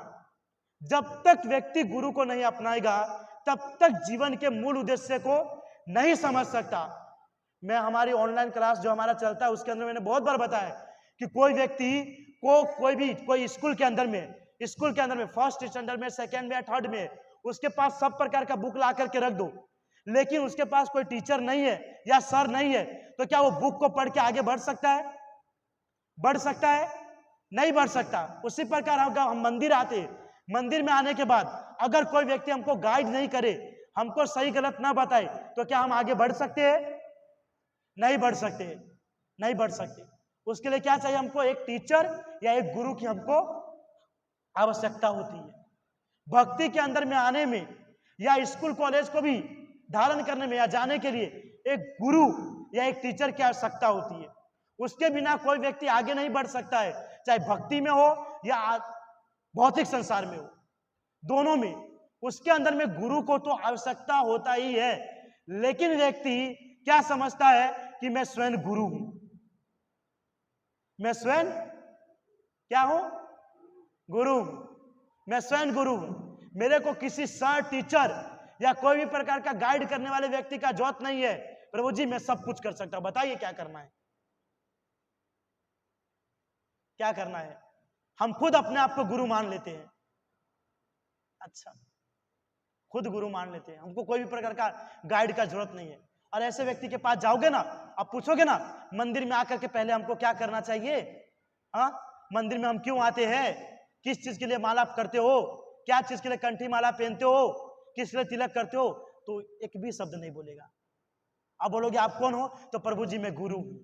जब तक व्यक्ति गुरु को नहीं अपनाएगा तब तक जीवन के मूल उद्देश्य को नहीं समझ सकता। मैं हमारी ऑनलाइन क्लास जो हमारा चलता है उसके अंदर मैंने बहुत बार बताया कि कोई व्यक्ति को कोई स्कूल के अंदर में फर्स्ट स्टैंडर्ड में, सेकंड में या थर्ड में उसके पास सब प्रकार का बुक ला करके रख दो, लेकिन उसके पास कोई टीचर नहीं है या सर नहीं है, तो क्या वो बुक को पढ़ के आगे बढ़ सकता है? बढ़ सकता है? नहीं बढ़ सकता। उसी प्रकार हम मंदिर आते, मंदिर में आने के बाद अगर कोई व्यक्ति हमको गाइड नहीं करे, हमको सही गलत ना बताए, तो क्या हम आगे बढ़ सकते हैं? नहीं बढ़ सकते, नहीं बढ़ सकते। उसके लिए क्या चाहिए? हमको एक टीचर या एक गुरु की हमको आवश्यकता होती है। भक्ति के अंदर में आने में या स्कूल कॉलेज को भी धारण करने में या जाने के लिए एक गुरु या एक टीचर की आवश्यकता होती है। उसके बिना कोई व्यक्ति आगे नहीं बढ़ सकता है, चाहे भक्ति में हो या भौतिक संसार में हो, दोनों में उसके अंदर में गुरु को तो आवश्यकता होता ही है। लेकिन व्यक्ति क्या समझता है कि मैं स्वयं गुरु हूं, मैं स्वयं क्या हूं? गुरु हूं, मैं स्वयं गुरु हूं, मेरे को किसी सर, टीचर या कोई भी प्रकार का गाइड करने वाले व्यक्ति का जरूरत नहीं है। प्रभु जी मैं सब कुछ कर सकता हूं, बताइए क्या करना है? क्या करना है? हम खुद अपने आप को गुरु मान लेते हैं। अच्छा, खुद गुरु मान लेते हैं, हमको कोई भी प्रकार का गाइड का जरूरत नहीं है। और ऐसे व्यक्ति के पास जाओगे ना, आप पूछोगे ना मंदिर में आकर के पहले हमको क्या करना चाहिए, हाँ मंदिर में हम क्यों आते हैं, किस चीज के लिए माला करते हो, क्या चीज के लिए कंठी माला पहनते हो, किस लिए तिलक करते हो, तो एक भी शब्द नहीं बोलेगा। आप बोलोगे आप कौन हो, तो प्रभु जी मैं गुरु हूं।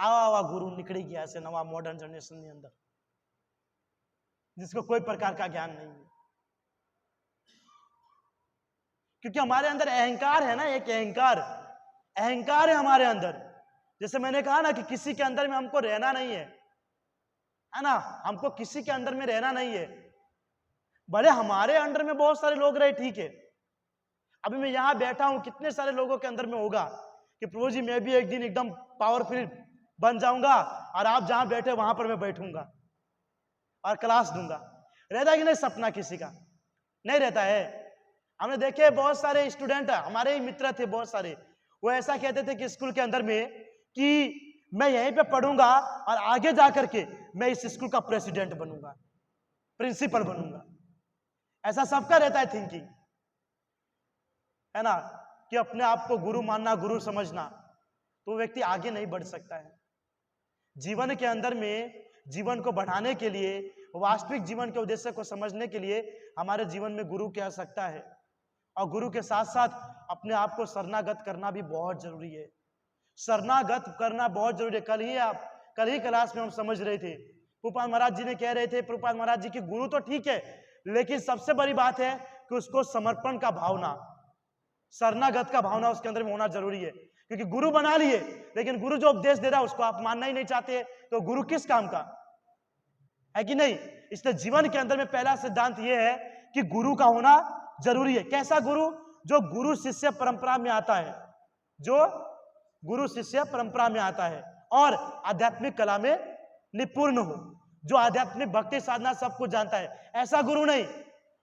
आवा गुरु निकली गया से नवा मॉडर्न जनरेशन के अंदर, जिसको कोई प्रकार का ज्ञान नहीं है। क्योंकि हमारे अंदर अहंकार है ना, एक अहंकार है हमारे अंदर। जैसे मैंने कहा ना कि किसी के अंदर में हमको रहना नहीं है ना, हमको किसी के अंदर में रहना नहीं है। भले हमारे अंडर में बहुत सारे लोग रहे, ठीक है, अभी मैं यहां बैठा हूं, कितने सारे लोगों के अंदर में होगा कि प्रभु जी मैं भी एक दिन एकदम पावरफुल बन जाऊंगा और आप जहां बैठे वहां पर मैं बैठूंगा और क्लास दूंगा। रहता है कि नहीं सपना किसी का? नहीं रहता है। हमने देखे बहुत सारे स्टूडेंट, हमारे ही मित्र थे बहुत सारे, वो ऐसा कहते थे कि स्कूल के अंदर में कि मैं यहीं पे पढ़ूंगा और आगे जाकर के मैं इस स्कूल का प्रेसिडेंट बनूंगा, प्रिंसिपल बनूंगा। ऐसा सबका रहता है थिंकिंग, है ना, कि अपने आप को गुरु मानना, गुरु समझना, तो व्यक्ति आगे नहीं बढ़ सकता है। जीवन के अंदर में जीवन को बढ़ाने के लिए, वास्तविक जीवन के उद्देश्य को समझने के लिए हमारे जीवन में गुरु की आवश्यकता है। और गुरु के साथ साथ अपने आप को शरणागत करना भी बहुत जरूरी है। शरणागत करना बहुत जरूरी है। कल ही क्लास में हम समझ रहे थे, प्रभुपाद महाराज जी ने कह रहे थे, प्रभुपाद महाराज जी की गुरु तो ठीक है, लेकिन सबसे बड़ी बात है कि उसको समर्पण का भावना, शरणागत का भावना उसके अंदर में होना जरूरी है। क्योंकि गुरु बना लिए, लेकिन गुरु जो उपदेश दे रहा है उसको आप मानना ही नहीं चाहते, तो गुरु किस काम का है कि नहीं? इसलिए जीवन के अंदर में पहला सिद्धांत यह है कि गुरु का होना जरूरी है। कैसा गुरु? जो गुरु शिष्य परंपरा में आता है, जो गुरु शिष्य परंपरा में आता है और आध्यात्मिक कला में निपुण हो, जो आध्यात्मिक भक्ति साधना सब कुछ जानता है। ऐसा गुरु नहीं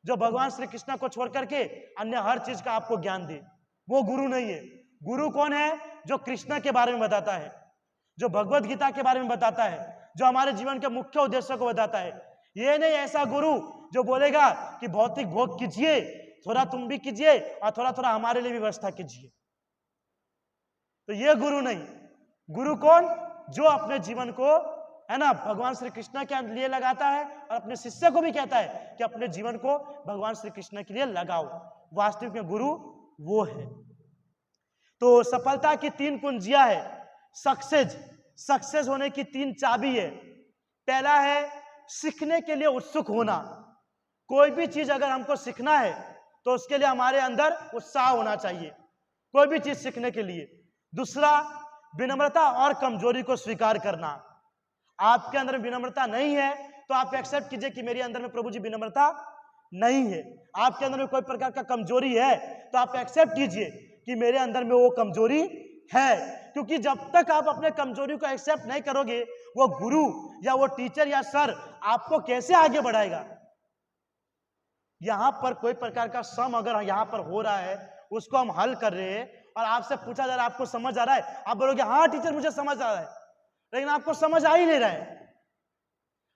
जो भगवान श्री कृष्ण को छोड़ करके अन्य हर चीज का आपको ज्ञान दे, वो गुरु नहीं है। गुरु कौन है? जो कृष्ण के बारे में बताता है, जो भगवत गीता के बारे में बताता है, जो हमारे जीवन के मुख्य उद्देश्य को बताता है। ये नहीं ऐसा गुरु जो बोलेगा कि भौतिक भोग कीजिए, थोड़ा तुम भी कीजिए और थोड़ा थोड़ा हमारे लिए भी व्यवस्था कीजिए, तो ये गुरु नहीं। गुरु कौन? जो अपने जीवन को, है ना, भगवान श्री कृष्ण के लिए लगाता है और अपने शिष्य को भी कहता है कि अपने जीवन को भगवान श्री कृष्ण के लिए लगाओ। वास्तविक में गुरु वो है। तो सफलता की 3 कुंजियां है, सक्सेस होने की 3 चाबी है। पहला है सीखने के लिए उत्सुक होना। कोई भी चीज अगर हमको सीखना है तो उसके लिए हमारे अंदर उत्साह होना चाहिए, कोई भी चीज सीखने के लिए। दूसरा, विनम्रता और कमजोरी को स्वीकार करना। आपके अंदर विनम्रता नहीं है तो आप एक्सेप्ट कीजिए कि मेरे अंदर में प्रभु जी विनम्रता नहीं है। आपके अंदर में कोई प्रकार का कमजोरी है तो आप एक्सेप्ट कीजिए कि मेरे अंदर में वो कमजोरी है। क्योंकि जब तक आप अपने कमजोरी को एक्सेप्ट नहीं करोगे, वो गुरु या वो टीचर या सर आपको कैसे आगे बढ़ाएगा? यहां पर कोई प्रकार का सम अगर यहां पर हो रहा है, उसको हम हल कर रहे हैं और आपसे पूछा जा रहा है आपको समझ आ रहा है, आप बोलोगे हाँ टीचर मुझे समझ आ रहा है, लेकिन आपको समझ आ ही नहीं रहा है।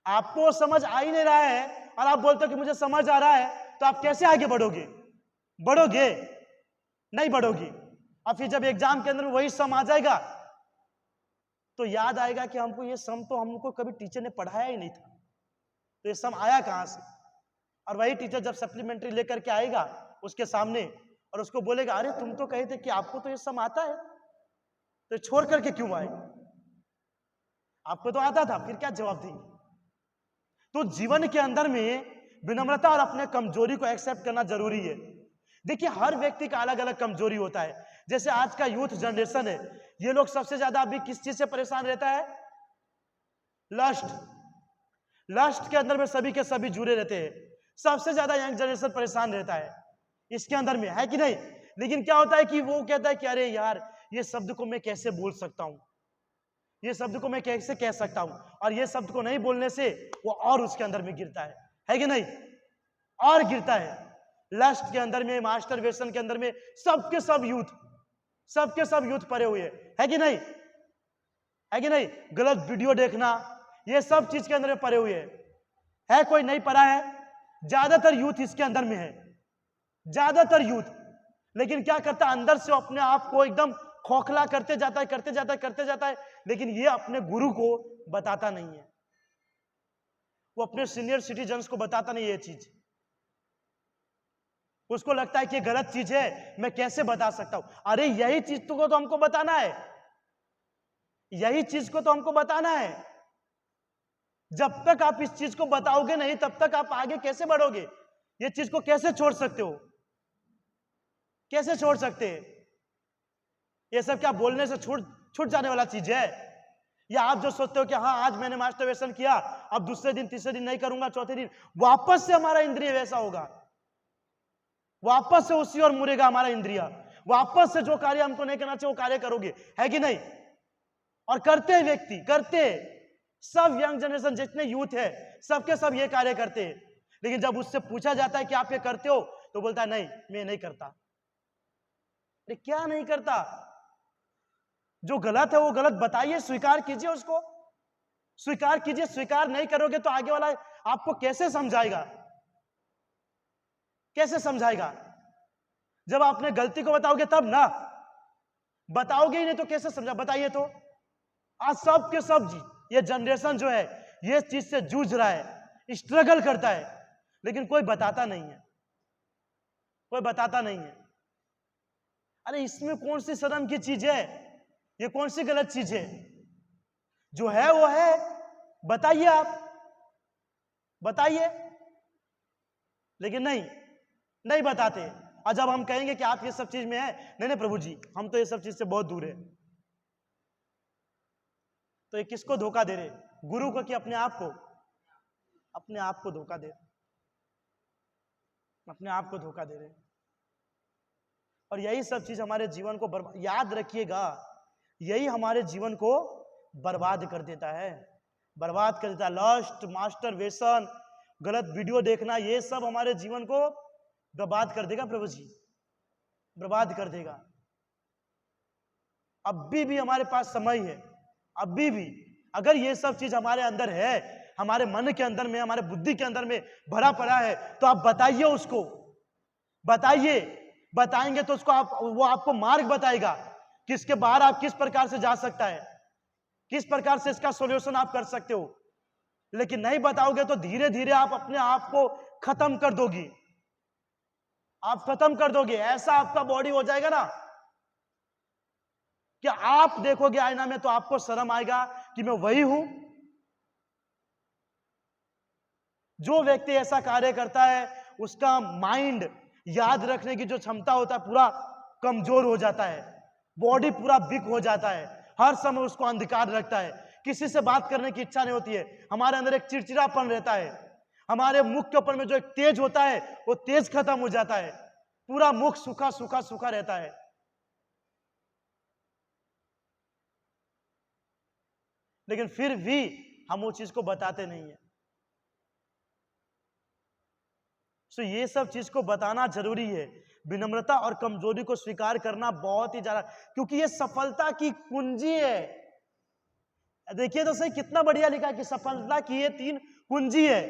आपको समझ आ ही नहीं रहा है और आप बोलते हो कि मुझे समझ आ रहा है, तो आप कैसे आगे बढ़ोगे? नहीं बढ़ोगी। और फिर जब एग्जाम के अंदर वही सम आ जाएगा तो याद आएगा कि हमको ये सम तो हमको कभी टीचर ने पढ़ाया ही नहीं था, तो ये सम आया कहां से? और वही टीचर जब सप्लीमेंट्री लेकर के आएगा उसके सामने और उसको बोलेगा अरे तुम तो कहे थे कि आपको तो ये सम आता है, तो छोड़ करके क्यों आए? आपको तो आता था, फिर क्या जवाब देंगे? तो जीवन के अंदर में विनम्रता और अपने कमजोरी को एक्सेप्ट करना जरूरी है। देखिए हर व्यक्ति का अलग अलग कमजोरी होता है। जैसे आज का यूथ जनरेशन है, ये लोग सबसे ज्यादा अभी किस चीज से परेशान रहता है? लस्ट के अंदर में सभी के सभी जुड़े रहते हैं। सबसे ज्यादा यंग जनरेशन परेशान रहता है इसके अंदर में, है कि नहीं? लेकिन क्या होता है कि वो कहता है कि अरे यार ये शब्द को मैं कैसे बोल सकता हूं, ये शब्द को मैं कैसे कह सकता हूं, और ये शब्द को नहीं बोलने से वो और उसके अंदर में गिरता है कि नहीं? और गिरता है। लस्ट के अंदर में, मास्टरबेशन के अंदर में सबके सब यूथ पड़े हुए है कि नहीं? गलत वीडियो देखना, ये सब चीज के अंदर में पड़े हुए है। कोई नहीं पड़ा है? ज्यादातर यूथ इसके अंदर में है, ज्यादातर यूथ। लेकिन क्या करता है? अंदर से अपने आप को एकदम खोखला करते जाता है, लेकिन ये अपने गुरु को बताता नहीं है, वो अपने सीनियर सिटीजन्स को बताता नहीं ये चीज। उसको लगता है कि ये गलत चीज है, मैं कैसे बता सकता हूं? अरे यही चीज तो हमको बताना है, यही चीज को तो हमको बताना है। जब तक आप इस चीज को बताओगे नहीं तब तक आप आगे कैसे बढ़ोगे? ये चीज को कैसे छोड़ सकते हो? कैसे छोड़ सकते हैं? ये सब क्या बोलने से छूट जाने वाला चीज है? या आप जो सोचते हो कि हाँ आज मैंने मास्टरबेशन किया, अब दूसरे दिन तीसरे दिन नहीं करूंगा, चौथे दिन वापस से हमारा इंद्रिय वैसा होगा, वापस से उसी और मुड़ेगा हमारा इंद्रिय, वापस से जो कार्य हमको नहीं करना चाहिए वो कार्य करोगे, है कि नहीं? और करते हैं व्यक्ति, करते सब यंग जनरेशन जितने यूथ है सबके सब ये कार्य करते हैं। लेकिन जब उससे पूछा जाता है कि आप ये करते हो तो बोलता है नहीं मैं नहीं करता। अरे क्या नहीं करता? जो गलत है वो गलत बताइए, स्वीकार कीजिए, उसको स्वीकार कीजिए। स्वीकार नहीं करोगे तो आगे वाला आपको कैसे समझाएगा? कैसे समझाएगा? जब आपने गलती को बताओगे तब ना, बताओगे ही नहीं तो कैसे समझा? बताइए तो। आज सब के सब ये जनरेशन जो है ये चीज से जूझ रहा है, स्ट्रगल करता है, लेकिन कोई बताता नहीं है, कोई बताता नहीं है। अरे इसमें कौन सी शर्म की चीज है? ये कौन सी गलत चीज है? जो है वो है, बताइए, आप बताइए। लेकिन नहीं बताते। और जब हम कहेंगे कि आप ये सब चीज में है, नहीं प्रभु जी हम तो ये सब चीज से बहुत दूर है, तो ये किसको धोखा दे रहे? गुरु को कि अपने आप को? अपने आप को धोखा दे, अपने आप को धोखा दे रहे। और यही सब चीज हमारे जीवन को याद रखिएगा, यही हमारे जीवन को बर्बाद कर देता है, बर्बाद कर देता है। लस्ट, मास्टरबेशन, गलत वीडियो देखना, ये सब हमारे जीवन को बर्बाद कर देगा प्रभु जी, बर्बाद कर देगा। अभी भी हमारे पास समय है, अभी भी अगर ये सब चीज हमारे अंदर है, हमारे मन के अंदर में, हमारे बुद्धि के अंदर में भरा पड़ा है, तो आप बताइए उसको, बताइए। बताएंगे तो उसको वो आपको मार्ग बताएगा कि इसके बाहर आप किस प्रकार से जा सकता है, किस प्रकार से इसका सॉल्यूशन आप कर सकते हो। लेकिन नहीं बताओगे तो धीरे धीरे आप अपने आप को खत्म कर दोगी, आप खत्म कर दोगे। ऐसा आपका बॉडी हो जाएगा ना कि आप देखोगे आईना में तो आपको शर्म आएगा कि मैं वही हूं। जो व्यक्ति ऐसा कार्य करता है उसका माइंड याद रखने की जो क्षमता होता है पूरा कमजोर हो जाता है, बॉडी पूरा वीक हो जाता है, हर समय उसको अंधकार रखता है, किसी से बात करने की इच्छा नहीं होती है, हमारे अंदर एक चिड़चिड़ापन रहता है, हमारे मुख के ऊपर में जो एक तेज होता है वो तेज खत्म हो जाता है, पूरा मुख सूखा सूखा सूखा रहता है। लेकिन फिर भी हम वो चीज को बताते नहीं है। सो ये सब चीज को बताना जरूरी है। विनम्रता और कमजोरी को स्वीकार करना बहुत ही ज्यादा, क्योंकि ये सफलता की कुंजी है। देखिए तो सही कितना बढ़िया लिखा कि सफलता की ये 3 कुंजी है।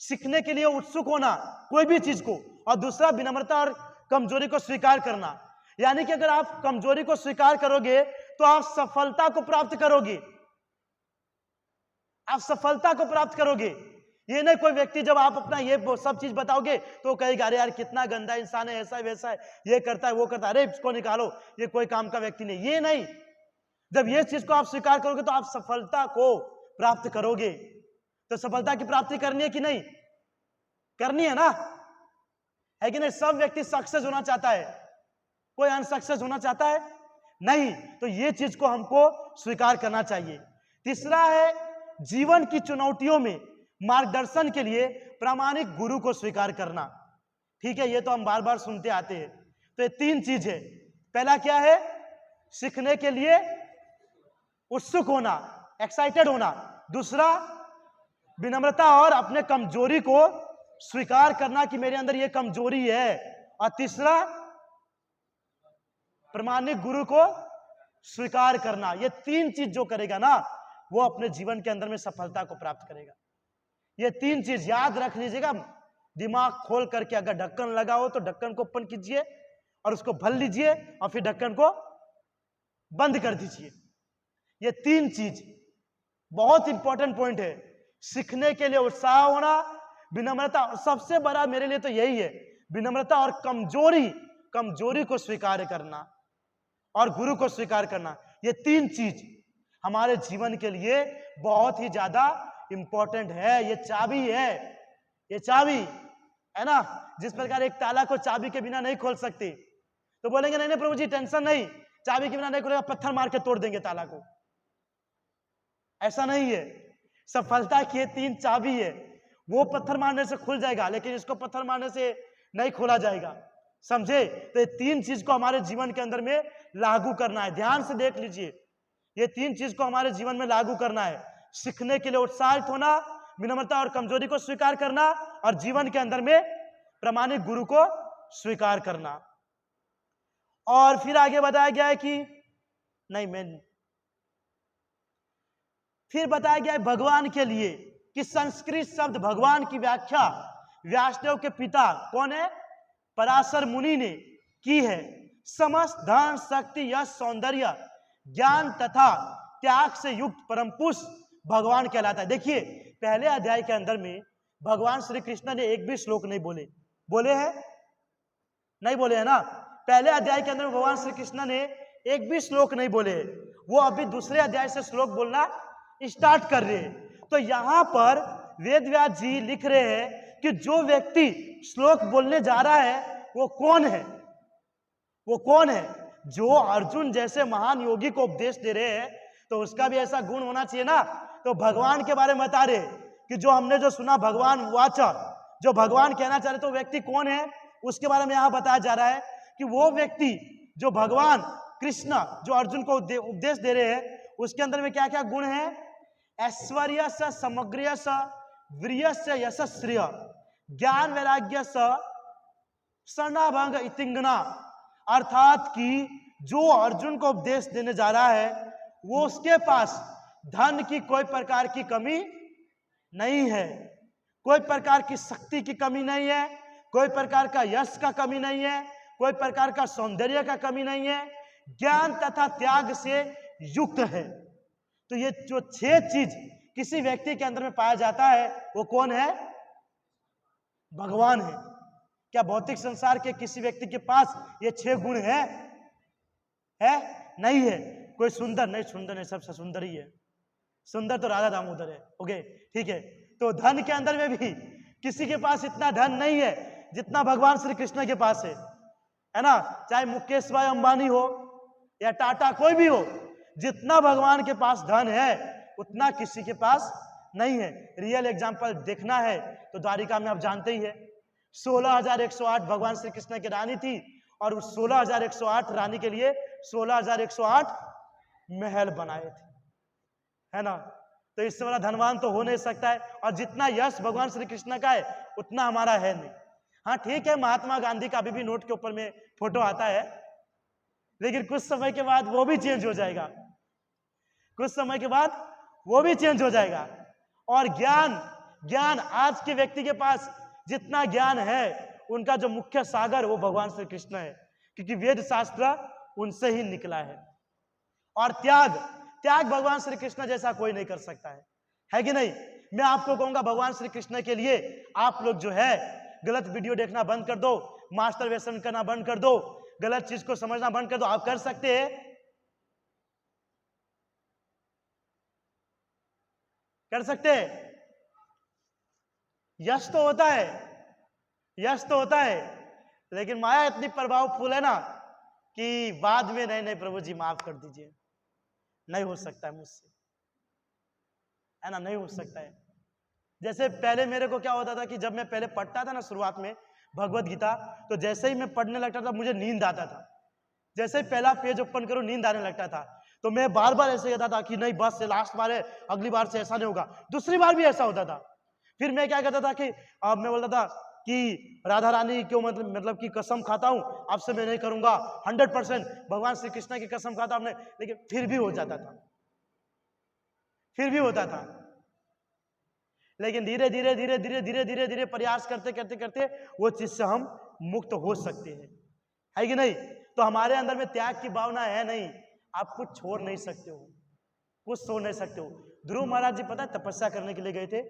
सीखने के लिए उत्सुक होना कोई भी चीज को, और दूसरा विनम्रता और कमजोरी को स्वीकार करना। यानी कि अगर आप कमजोरी को स्वीकार करोगे तो आप सफलता को प्राप्त करोगे, आप सफलता को प्राप्त करोगे। ये नहीं कोई व्यक्ति जब आप अपना ये सब चीज बताओगे तो कहेगा अरे यार कितना गंदा इंसान है, ऐसा है वैसा है, ये करता है वो करता है, अरे इसको निकालो, ये कोई काम का व्यक्ति नहीं। ये नहीं, जब ये चीज को आप स्वीकार करोगे तो आप सफलता को प्राप्त करोगे। तो सफलता की प्राप्ति करनी है कि नहीं? करनी है ना, है कि नहीं? सब व्यक्ति सक्सेस होना चाहता है, कोई अनसक्सेस होना चाहता है नहीं। तो ये चीज को हमको स्वीकार करना चाहिए। तीसरा है जीवन की चुनौतियों में मार्गदर्शन के लिए प्रामाणिक गुरु को स्वीकार करना। ठीक है, ये तो हम बार बार सुनते आते हैं। तो ये 3 चीज है। पहला क्या है? सीखने के लिए उत्सुक होना, एक्साइटेड होना। दूसरा विनम्रता और अपने कमजोरी को स्वीकार करना कि मेरे अंदर ये कमजोरी है। और तीसरा प्रामाणिक गुरु को स्वीकार करना। ये 3 चीज जो करेगा ना वो अपने जीवन के अंदर में सफलता को प्राप्त करेगा। ये 3 चीज याद रख लीजिएगा, दिमाग खोल करके। अगर ढक्कन लगा हो तो ढक्कन को ओपन कीजिए और उसको भर लीजिए और फिर ढक्कन को बंद कर दीजिए। ये 3 चीज बहुत इंपॉर्टेंट पॉइंट है। सीखने के लिए उत्साह होना, विनम्रता, और सबसे बड़ा मेरे लिए तो यही है, विनम्रता और कमजोरी को स्वीकार करना और गुरु को स्वीकार करना। ये 3 चीज हमारे जीवन के लिए बहुत ही ज्यादा इंपॉर्टेंट है। ये चाबी है, ये चाबी है ना। जिस प्रकार एक ताला को चाबी के बिना नहीं खोल सकते, तो बोलेंगे नहीं नहीं प्रभु जी टेंशन नहीं, चाबी के बिना नहीं खोलेगा, पत्थर मार के तोड़ देंगे ताला को। ऐसा नहीं है। सफलता की 3 चाबी है, वो पत्थर मारने से खुल जाएगा, लेकिन इसको पत्थर मारने से नहीं खोला जाएगा, समझे। तो ये 3 चीज को हमारे जीवन के अंदर में लागू करना है। ध्यान से देख लीजिए, ये 3 चीज को हमारे जीवन में लागू करना है। सीखने के लिए उत्साहित होना, विनम्रता और कमजोरी को स्वीकार करना, और जीवन के अंदर में प्रामाणिक गुरु को स्वीकार करना। और फिर आगे बताया गया है कि फिर बताया गया है भगवान के लिए कि संस्कृत शब्द भगवान की व्याख्या व्यासदेव के पिता कौन है, पराशर मुनि ने की है। समस्त धन शक्ति यश सौंदर्य ज्ञान तथा त्याग से युक्त परम पुरुष भगवान कहलाता है। देखिए पहले अध्याय के अंदर में भगवान श्री कृष्ण ने एक भी श्लोक नहीं बोले हैं, नहीं बोले है ना। पहले अध्याय के अंदर भगवान श्री कृष्ण ने एक भी श्लोक नहीं बोले, वो अभी दूसरे अध्याय से श्लोक बोलना स्टार्ट कर रहे हैं। तो यहां पर वेद व्यास जी लिख रहे हैं कि जो व्यक्ति श्लोक बोलने जा रहा है वो कौन है, वो कौन है। जो अर्जुन जैसे महान योगी को उपदेश दे रहे हैं, तो उसका भी ऐसा गुण होना चाहिए ना। तो भगवान के बारे में बता रहे कि जो हमने जो सुना भगवान वाचा, जो भगवान कहना चाह रहे तो व्यक्ति कौन है, उसके बारे में यहां बताया जा रहा है कि वो व्यक्ति जो भगवान कृष्ण जो अर्जुन को उपदेश दे रहे हैं, उसके अंदर में क्या क्या गुण है। ऐश्वर्य स समग्र स वीर्य से यशस्श्रिय ज्ञान वैराग्य स शरणाभंग इतिंगना। अर्थात कि जो अर्जुन को उपदेश देने जा रहा है वो उसके पास धन की कोई प्रकार की कमी नहीं है, कोई प्रकार की शक्ति की कमी नहीं है, कोई प्रकार का यश का कमी नहीं है, कोई प्रकार का सौंदर्य का कमी नहीं है, ज्ञान तथा त्याग से युक्त है। तो ये जो 6 चीज किसी व्यक्ति के अंदर में पाया जाता है वो कौन है, भगवान है। क्या भौतिक संसार के किसी व्यक्ति के पास ये 6 गुण है? नहीं है। कोई सुंदर नहीं, सबसे सुंदर ही है, सुंदर तो राधा दामोदर है। ओके ठीक है। तो धन के अंदर में भी किसी के पास इतना धन नहीं है जितना भगवान श्री कृष्ण के पास है ना। चाहे मुकेश भाई अंबानी हो या टाटा कोई भी हो, जितना भगवान के पास धन है उतना किसी के पास नहीं है। रियल एग्जांपल देखना है तो द्वारिका में आप जानते ही है 16,108 भगवान श्री कृष्ण की रानी थी, और उस 16,108 रानी के लिए 16,108 महल बनाए थे, है ना। तो इससे बड़ा धनवान तो हो नहीं सकता है। और जितना यश भगवान श्री कृष्ण का है उतना हमारा है नहीं। हाँ ठीक है, महात्मा गांधी का अभी भी नोट के ऊपर में फोटो आता है, लेकिन कुछ समय के बाद वो भी चेंज हो जाएगा, कुछ समय के बाद वो भी चेंज हो जाएगा। और ज्ञान आज के व्यक्ति के पास जितना ज्ञान है उनका जो मुख्य सागर वो भगवान श्री कृष्ण है, क्योंकि वेद शास्त्र उनसे ही निकला है। और त्याग भगवान श्री कृष्ण जैसा कोई नहीं कर सकता है कि नहीं। मैं आपको कहूंगा भगवान श्री कृष्ण के लिए आप लोग जो है गलत वीडियो देखना बंद कर दो, मास्टरबेशन करना बंद कर दो, गलत चीज को समझना बंद कर दो। आप कर सकते हैं, कर सकते हैं। यश तो होता है, यश तो होता है, लेकिन माया इतनी प्रभावफुल है ना कि बाद में नहीं प्रभु जी माफ कर दीजिए, नहीं हो सकता है मुझसे, है ना, नहीं हो सकता है। जैसे पहले मेरे को क्या होता था कि जब मैं पहले पढ़ता था ना शुरुआत में भगवत गीता, तो जैसे ही मैं पढ़ने लगता था मुझे नींद आता था। जैसे ही पहला पेज ओपन करो नींद आने लगता था। तो मैं बार बार ऐसे कहता था कि नहीं बस से लास्ट बार है, अगली बार से ऐसा नहीं होगा। दूसरी बार भी ऐसा होता था। फिर मैं क्या कहता था कि अब मैं बोलता था कि राधा रानी क्यों मतलब कि कसम खाता हूं आपसे मैं नहीं करूंगा, 100% भगवान श्री कृष्ण की कसम खाता हमने, लेकिन फिर भी हो जाता था, फिर भी होता था। लेकिन धीरे धीरे धीरे धीरे धीरे धीरे धीरे प्रयास करते करते करते वो चीज से हम मुक्त हो सकते हैं, है कि नहीं। तो हमारे अंदर में त्याग की भावना है नहीं, आप कुछ छोड़ नहीं सकते हो, कुछ छोड़ नहीं सकते हो। ध्रुव महाराज जी पता है तपस्या करने के लिए गए थे।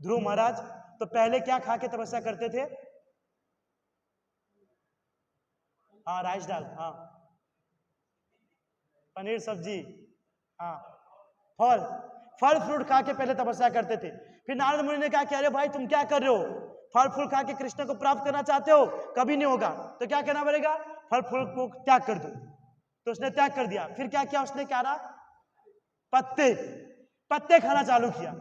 ध्रुव महाराज तो पहले क्या खा के तपस्या करते थे? हाँ राइस दाल, हाँ पनीर सब्जी, हाँ फल फल फ्रूट खा के पहले तपस्या करते थे। फिर नारद मुनि ने कहा कि अरे भाई तुम क्या कर रहे हो, फल फूल खा के कृष्ण को प्राप्त करना चाहते हो, कभी नहीं होगा, तो क्या करना पड़ेगा, फल फूल को त्याग कर दो। तो उसने त्याग कर दिया। फिर क्या किया उसने, क्या रहा, पत्ते पत्ते खाना चालू किया।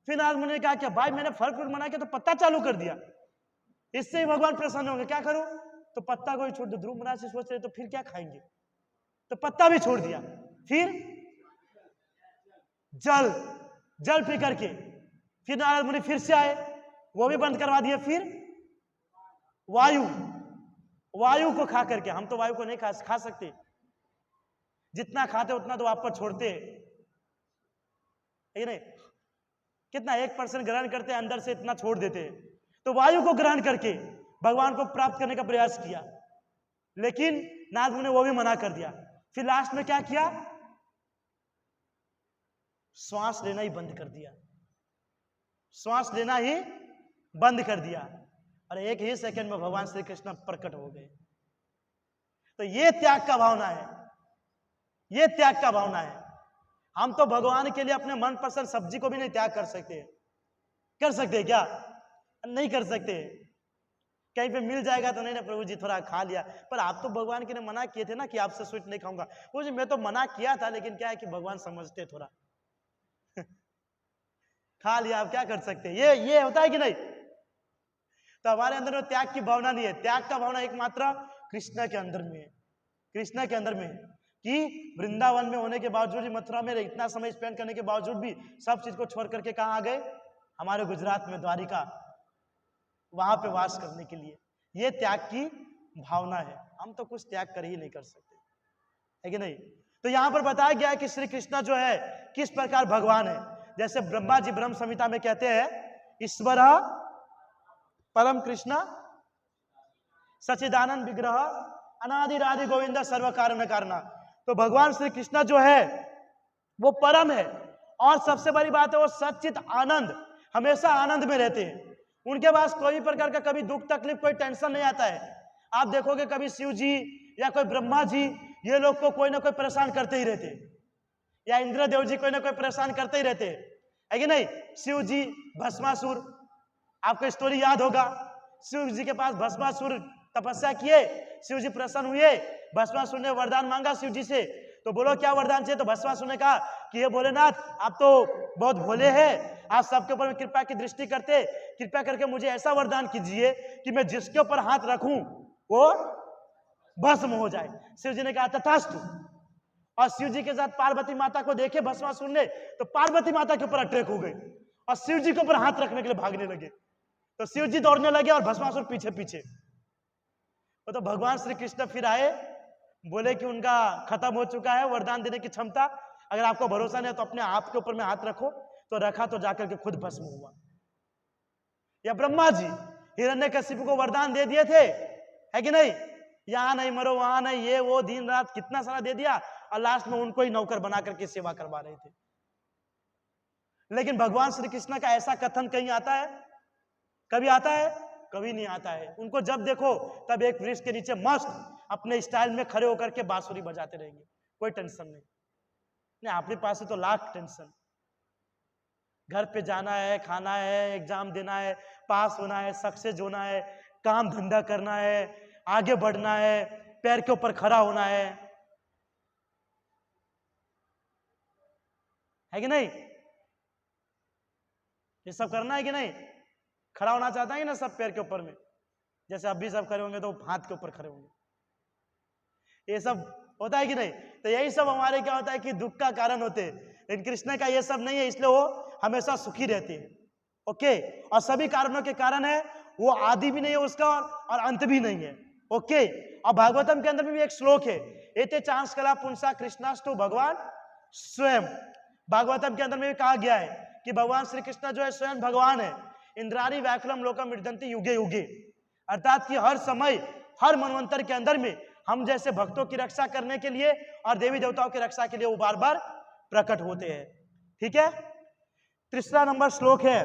फिर नारद मुनि ने कहा कि भाई मैंने फल फ्रूट मना किया तो पत्ता चालू कर दिया, इससे ही भगवान प्रसन्न होंगे, क्या करूं, तो पत्ता को ही छोड़ दो। ध्रुव महाराज से सोच रहे तो फिर क्या खाएंगे, तो पत्ता भी छोड़ दिया। फिर जल जल पी करके फिर नारद मुनि फिर से आए, वो भी बंद करवा दिए। फिर वायु वायु को खा करके, हम तो वायु को नहीं खा सकते, जितना खाते उतना तो आप पर छोड़ते है नहीं, कितना 1% ग्रहण करते हैं, अंदर से इतना छोड़ देते हैं। तो वायु को ग्रहण करके भगवान को प्राप्त करने का प्रयास किया, लेकिन नारद मुनि ने वो भी मना कर दिया। फिर लास्ट में क्या किया, श्वास लेना ही बंद कर दिया, श्वास लेना ही बंद कर दिया, और एक ही सेकंड में भगवान श्री कृष्ण प्रकट हो गए। तो ये त्याग का भावना है, ये त्याग का भावना है। हम तो भगवान के लिए अपने मनपसंद सब्जी को भी नहीं त्याग कर सकते। कर सकते क्या, नहीं कर सकते। कहीं पे मिल जाएगा तो नहीं ना प्रभु जी थोड़ा खा लिया, पर आप तो भगवान के लिए मना किए थे ना कि आपसे स्वीट नहीं खाऊंगा। वो जी मैं तो मना किया था, लेकिन क्या है कि भगवान समझते थोड़ा खा लिया, आप क्या कर सकते हैं, ये होता है कि नहीं। तो हमारे अंदर त्याग की भावना नहीं है। त्याग का भावना एकमात्र कृष्ण के अंदर में है, कृष्ण के अंदर में है कि वृंदावन में होने के बावजूद भी, मथुरा में इतना समय स्पेंड करने के बावजूद भी सब चीज को छोड़ करके कहाँ आ गए, हमारे गुजरात में द्वारिका, वहां पे वास करने के लिए। ये त्याग की भावना है। हम तो कुछ त्याग कर ही नहीं कर सकते, है कि नहीं। तो यहां पर बताया गया है कि श्री कृष्ण जो है किस प्रकार भगवान है। जैसे ब्रह्मा जी ब्रह्म संहिता में कहते हैं, ईश्वर परम कृष्ण सच्चिदानंद विग्रह अनादिरादि गोविंद सर्व कारण कारणा। तो भगवान श्री कृष्ण जो है वो परम है, और सबसे बड़ी बात है वो सच्चित आनंद, हमेशा आनंद में रहते हैं। उनके पास कोई प्रकार का कभी दुख तकलीफ कोई टेंशन नहीं आता है। आप देखोगे कभी शिव जी या कोई ब्रह्मा जी, ये लोग को कोई ना कोई परेशान करते ही रहते, या इंद्रदेव जी कोई ना कोई परेशान करते ही रहते, है कि नहीं। शिव जी भस्मासुर, आपको स्टोरी याद होगा, शिव जी के पास भस्मासुर तपस्या किए, शिव जी प्रसन्न हुए, भस्मासुर ने वरदान मांगा शिव जी से। तो बोलो क्या वरदान चाहिए, तो भस्मासुर ने कहा कि हे भोलेनाथ, आप तो बहुत भोले हैं, आप सबके ऊपर कृपा की दृष्टि करते, कृपा करके मुझे ऐसा वरदान कीजिए कि मैं जिसके ऊपर हाथ रखूं वो भस्म हो जाए। शिव जी ने कहा तथास्तु। और शिव जी के साथ पार्वती माता को देखे भस्मासुर ने, तो पार्वती माता के ऊपर अटैक हो गई और शिव जी के ऊपर हाथ रखने के लिए भागने लगे। तो शिव जी दौड़ने लगे और भस्मासुर पीछे पीछे। तो भगवान श्री कृष्ण फिर आए, बोले कि उनका खत्म हो चुका है वरदान देने की क्षमता, अगर आपको भरोसा नहीं है तो अपने आप के ऊपर में हाथ रखो। तो रखा तो जाकर के खुद भस्म हुआ। या ब्रह्मा जी हिरण्यकशिपु को वरदान दे दिए थे, है कि नहीं, यहां नहीं मरो वहां नहीं, ये वो दिन रात कितना सारा दे दिया, और लास्ट में उनको ही नौकर बना करके सेवा करवा रहे थे। लेकिन भगवान श्री कृष्ण का ऐसा कथन कहीं आता है, कभी आता है, कभी नहीं आता है। उनको जब देखो तब एक वृक्ष के नीचे मस्त अपने स्टाइल में खड़े होकर के बांसुरी बजाते रहेंगे, कोई टेंशन नहीं। अपने पास है तो लाख टेंशन, घर पे जाना है, खाना है, एग्जाम देना है, पास होना है, सक्सेस होना है, काम धंधा करना है, आगे बढ़ना है, पैर के ऊपर खड़ा होना है कि नहीं, ये सब करना है कि नहीं। खड़ा होना चाहता है ना सब पैर के ऊपर में, जैसे अब भी सब खड़े होंगे तो हाथ के ऊपर खड़े होंगे, ये सब होता है कि नहीं। तो यही सब हमारे क्या होता है कि दुख का कारण होते हैं, लेकिन कृष्ण का ये सब नहीं है, इसलिए वो हमेशा सुखी रहते हैं। ओके, और सभी कारणों के कारण है, वो आदि भी नहीं है उसका और अंत भी नहीं है। ओके, और भागवतम के अंदर भी एक श्लोक है, एते चांस कला पुंसा कृष्णास्तु भगवान स्वयं। भागवतम के अंदर में भी कहा गया है कि भगवान श्री कृष्ण जो है स्वयं भगवान है। इंद्रारी व्याकुलम लोकम मृदंती युगे युगे, अर्थात कि हर समय हर मनवंतर के अंदर में हम जैसे भक्तों की रक्षा करने के लिए और देवी देवताओं की रक्षा के लिए वो बार बार प्रकट होते हैं। ठीक है, तीसरा नंबर श्लोक है,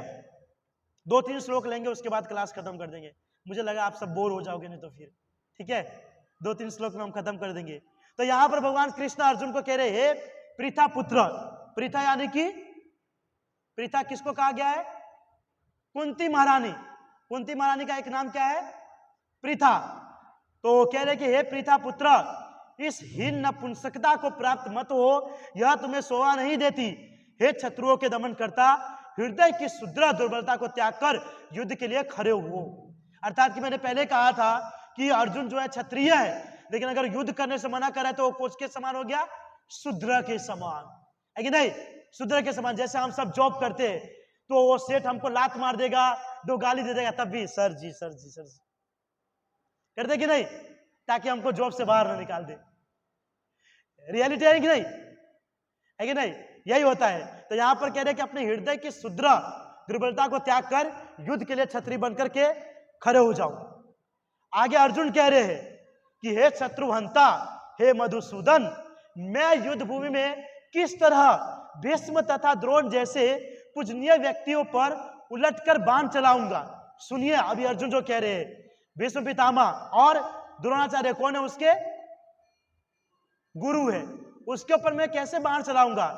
2-3 श्लोक लेंगे उसके बाद क्लास खत्म कर देंगे। मुझे लगा आप सब बोर हो जाओगे नहीं तो फिर, ठीक है, 2-3 श्लोक में हम खत्म कर देंगे। तो यहां पर भगवान कृष्ण अर्जुन को कह रहे हैं, पृथा पुत्र, प्रीथा यानी कि प्रीथा किसको कहा गया है? कुंती महारानी। कुंती महारानी का एक नाम क्या है? प्रीथा। तो कह रहे कि हे प्रीथा पुत्र, इस हीन नपुंसकता को प्राप्त मत हो, यह तुम्हें शोभा नहीं देती। हे शत्रुओं के दमन करता, हृदय की सुदृढ़ दुर्बलता को त्याग कर युद्ध के लिए खड़े हो। अर्थात कि मैंने पहले कहा था कि अर्जुन जो है क्षत्रिय है, लेकिन अगर युद्ध करने से मना करे तो वो के समान हो गया, शूद्र के समान, है कि नहीं? शूद्र के समान। जैसे हम सब जॉब करते हैं तो वो सेठ हमको लात मार देगा, 2 गाली दे देगा, तब भी सर जी सर जी सर जी करते कि नहीं, ताकि हमको जॉब से बाहर ना निकाल दे। रियलिटी है कि नहीं? है कि नहीं? यही होता है। तो यहां पर कह रहे कि अपने हृदय की सुदृढ़ दुर्बलता को त्याग कर युद्ध के लिए क्षत्रिय बनकर के खड़े हो जाओ। आगे अर्जुन कह रहे हैं कि हे शत्रुहंता, हे मधुसूदन, मैं युद्ध भूमि में किस तरह भीष्म तथा द्रोण जैसे पूजनीय व्यक्तियों पर उलटकर बाण चलाऊंगा। सुनिए अभी अर्जुन जो कह रहे हैं, भीष्म पितामह और द्रोणाचार्य कौन है? उसके गुरु है, उसके ऊपर मैं कैसे बाण चलाऊंगा।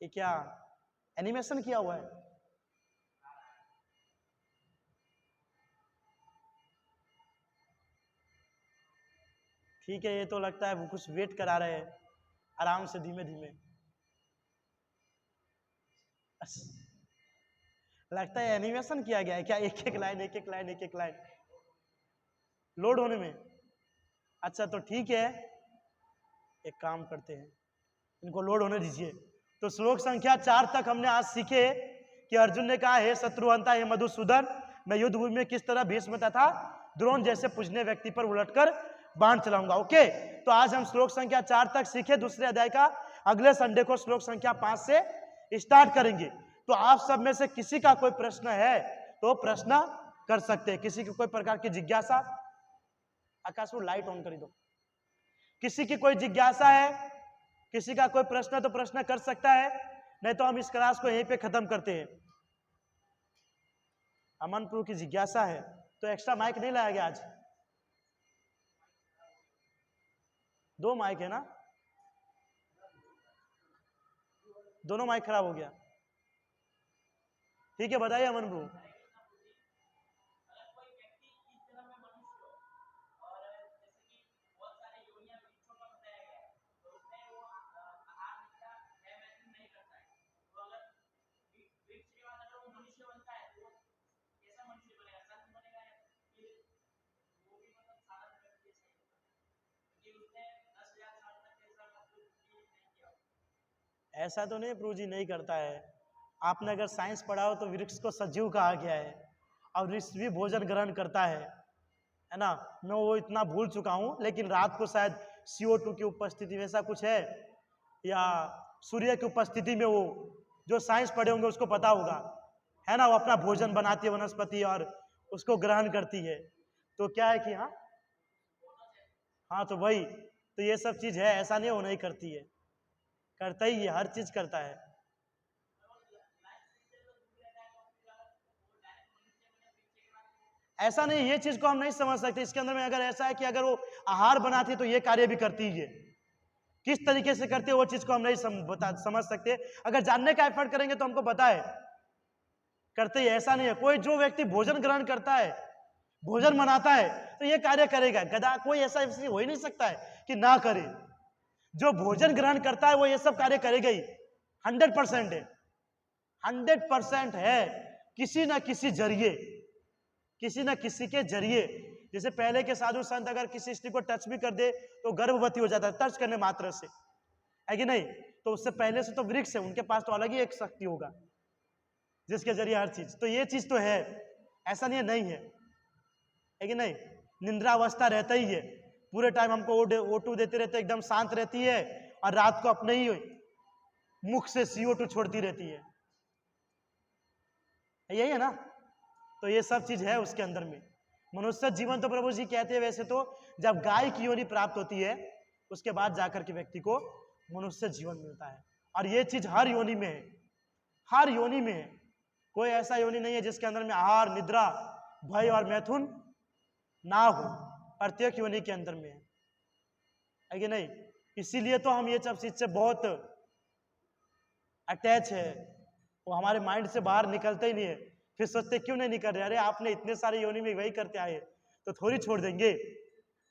ये क्या एनिमेशन किया हुआ है? ठीक है, ये तो लगता है वो कुछ वेट करा रहे हैं, आराम से धीमे धीमे। लगता है एनिमेशन किया गया है क्या? एक एक लाइन एक एक लाइन एक एक लाइन लोड होने में। अच्छा तो ठीक है, एक काम करते हैं, इनको लोड होने दीजिए। तो श्लोक संख्या 4 तक हमने आज सीखे कि अर्जुन ने कहा, हे शत्रुहंता, हे मधुसूदन, मैं युद्ध भूमि में किस तरह भीष्म तथा द्रोण जैसे पूजनीय व्यक्ति पर उलटकर बाण चलाऊंगा। ओके, तो आज हम श्लोक संख्या 4 तक सीखे दूसरे अध्याय का। अगले संडे को श्लोक संख्या 5 से स्टार्ट करेंगे। तो आप सब में से किसी का कोई प्रश्न है तो प्रश्न कर सकते हैं। किसी की कोई प्रकार की जिज्ञासा? आकाश में लाइट ऑन कर दो। किसी की कोई जिज्ञासा है, किसी का कोई प्रश्न तो प्रश्न कर सकता है, नहीं तो हम इस क्लास को यहीं पे खत्म करते हैं। अमनपुर की जिज्ञासा है तो एक्स्ट्रा माइक नहीं लाया गया आज? 2 माइक है ना? दोनों माइक खराब हो गया। ठीक है, बताइए अमनपुर। ऐसा तो नहीं प्रभु जी, नहीं करता है। आपने अगर साइंस पढ़ा हो तो वृक्ष को सजीव कहा गया है और वृक्ष भी भोजन ग्रहण करता है ना? मैं वो इतना भूल चुका हूं, लेकिन रात को शायद CO2 की उपस्थिति में ऐसा कुछ है, या सूर्य की उपस्थिति में, वो जो साइंस पढ़े होंगे उसको पता होगा, है ना? वो अपना भोजन बनाती है वनस्पति और उसको ग्रहण करती है। तो क्या है कि हाँ तो वही, तो ये सब चीज है, ऐसा नहीं वो नहीं करती है, करता ही है, हर चीज करता है। ऐसा नहीं, ये चीज को हम नहीं समझ सकते। इसके अंदर में अगर ऐसा है कि अगर वो आहार बनाती है तो ये कार्य भी करती है, किस तरीके से करती है वो चीज को हम नहीं समझ सकते। अगर जानने का एफर्ट करेंगे तो हमको पता है, करते ही। ऐसा नहीं है, कोई जो व्यक्ति भोजन ग्रहण करता है, भोजन बनाता है, तो ये कार्य करेगा। गधा कोई ऐसा हो ही नहीं सकता है कि ना करे। जो भोजन ग्रहण करता है वो ये सब कार्य करेगा ही, 100% है, 100% है। किसी ना किसी जरिए, किसी ना किसी के जरिए, जैसे पहले के साधु संत अगर किसी स्त्री को टच भी कर दे तो गर्भवती हो जाता है, टच करने मात्र से, है कि नहीं? तो उससे पहले से तो वृक्ष है, उनके पास तो अलग ही एक शक्ति होगा जिसके जरिए हर चीज। तो ये चीज तो है, ऐसा नहीं है, नहीं है कि नहीं? निंद्रावस्था रहता ही है, पूरे टाइम हमको O2 देते रहते, एकदम शांत रहती है, और रात को अपने ही मुख से CO2 छोड़ती रहती है, यही है ना? तो ये सब चीज है उसके अंदर में। मनुष्य जीवन तो प्रभु जी कहते हैं वैसे तो जब गाय की योनि प्राप्त होती है उसके बाद जाकर के व्यक्ति को मनुष्य जीवन मिलता है। और ये चीज हर योनि में है, हर योनि में है। कोई ऐसा योनि नहीं है जिसके अंदर में आहार, निद्रा, भय और मैथुन ना हो, प्रत्येक योनि के अंदर में है कि नहीं? इसीलिए तो हम ये सब चीज से बहुत अटैच है, वो हमारे माइंड से बाहर निकलते ही नहीं है। फिर सोचते क्यों नहीं निकल रहे, अरे आपने इतने सारे योनि में वही करते आए तो थोड़ी छोड़ देंगे।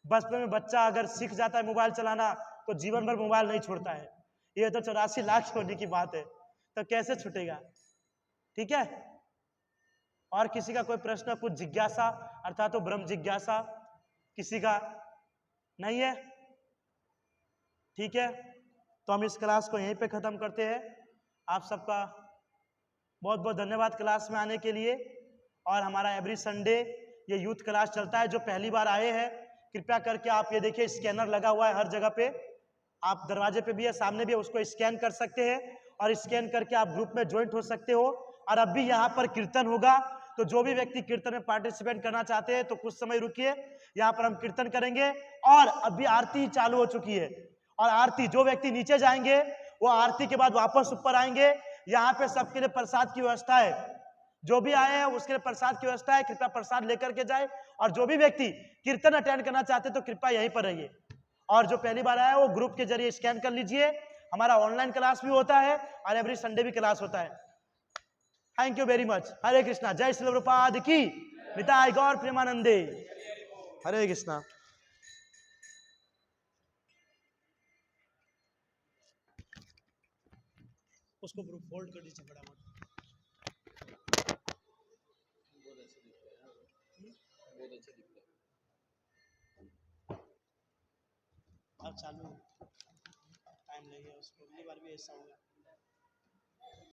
बचपन में बच्चा अगर सीख जाता है मोबाइल चलाना तो जीवन भर मोबाइल नहीं छोड़ता है। ये तो 84 लाख होने की बात है, तो कैसे छूटेगा। ठीक है, और किसी का कोई प्रश्न, कुछ जिज्ञासा अर्थात तो ब्रह्म जिज्ञासा किसी का नहीं है? ठीक है, तो हम इस क्लास को यहीं पे खत्म करते हैं। आप सबका बहुत बहुत धन्यवाद क्लास में आने के लिए। और हमारा एवरी संडे ये यूथ क्लास चलता है। जो पहली बार आए हैं कृपया करके आप ये देखिए, स्कैनर लगा हुआ है हर जगह पे, आप दरवाजे पे भी है, सामने भी है, उसको स्कैन कर सकते हैं और स्कैन करके आप ग्रुप में ज्वाइंट हो सकते हो। और अब भी यहाँ पर कीर्तन होगा, तो जो भी व्यक्ति कीर्तन में पार्टिसिपेट करना चाहते हैं तो कुछ समय रुकिए, यहाँ पर हम कीर्तन करेंगे। और अभी आरती चालू हो चुकी है, और आरती, जो व्यक्ति नीचे जाएंगे वो आरती के बाद वापस ऊपर आएंगे। यहाँ पे सबके लिए प्रसाद की व्यवस्था है, जो भी आए हैं उसके लिए प्रसाद की व्यवस्था है, कृपया प्रसाद लेकर के जाए। और जो भी व्यक्ति कीर्तन अटेंड करना चाहते हैं तो कृपया यहीं पर रहिए। और जो पहली बार आया है वो ग्रुप के जरिए स्कैन कर लीजिए। हमारा ऑनलाइन क्लास भी होता है और एवरी संडे भी क्लास होता है। Thank you very much. Hare Krishna. जय श्री प्रभुपाद की, निताई गौर प्रेमानंदे। हरे कृष्णा। उसको फोल्ड कर दीजिए फटाफट। बहुत अच्छा दिखता है। अब चालू टाइम लगेगा उसको, अगली बार भी ऐसा होगा।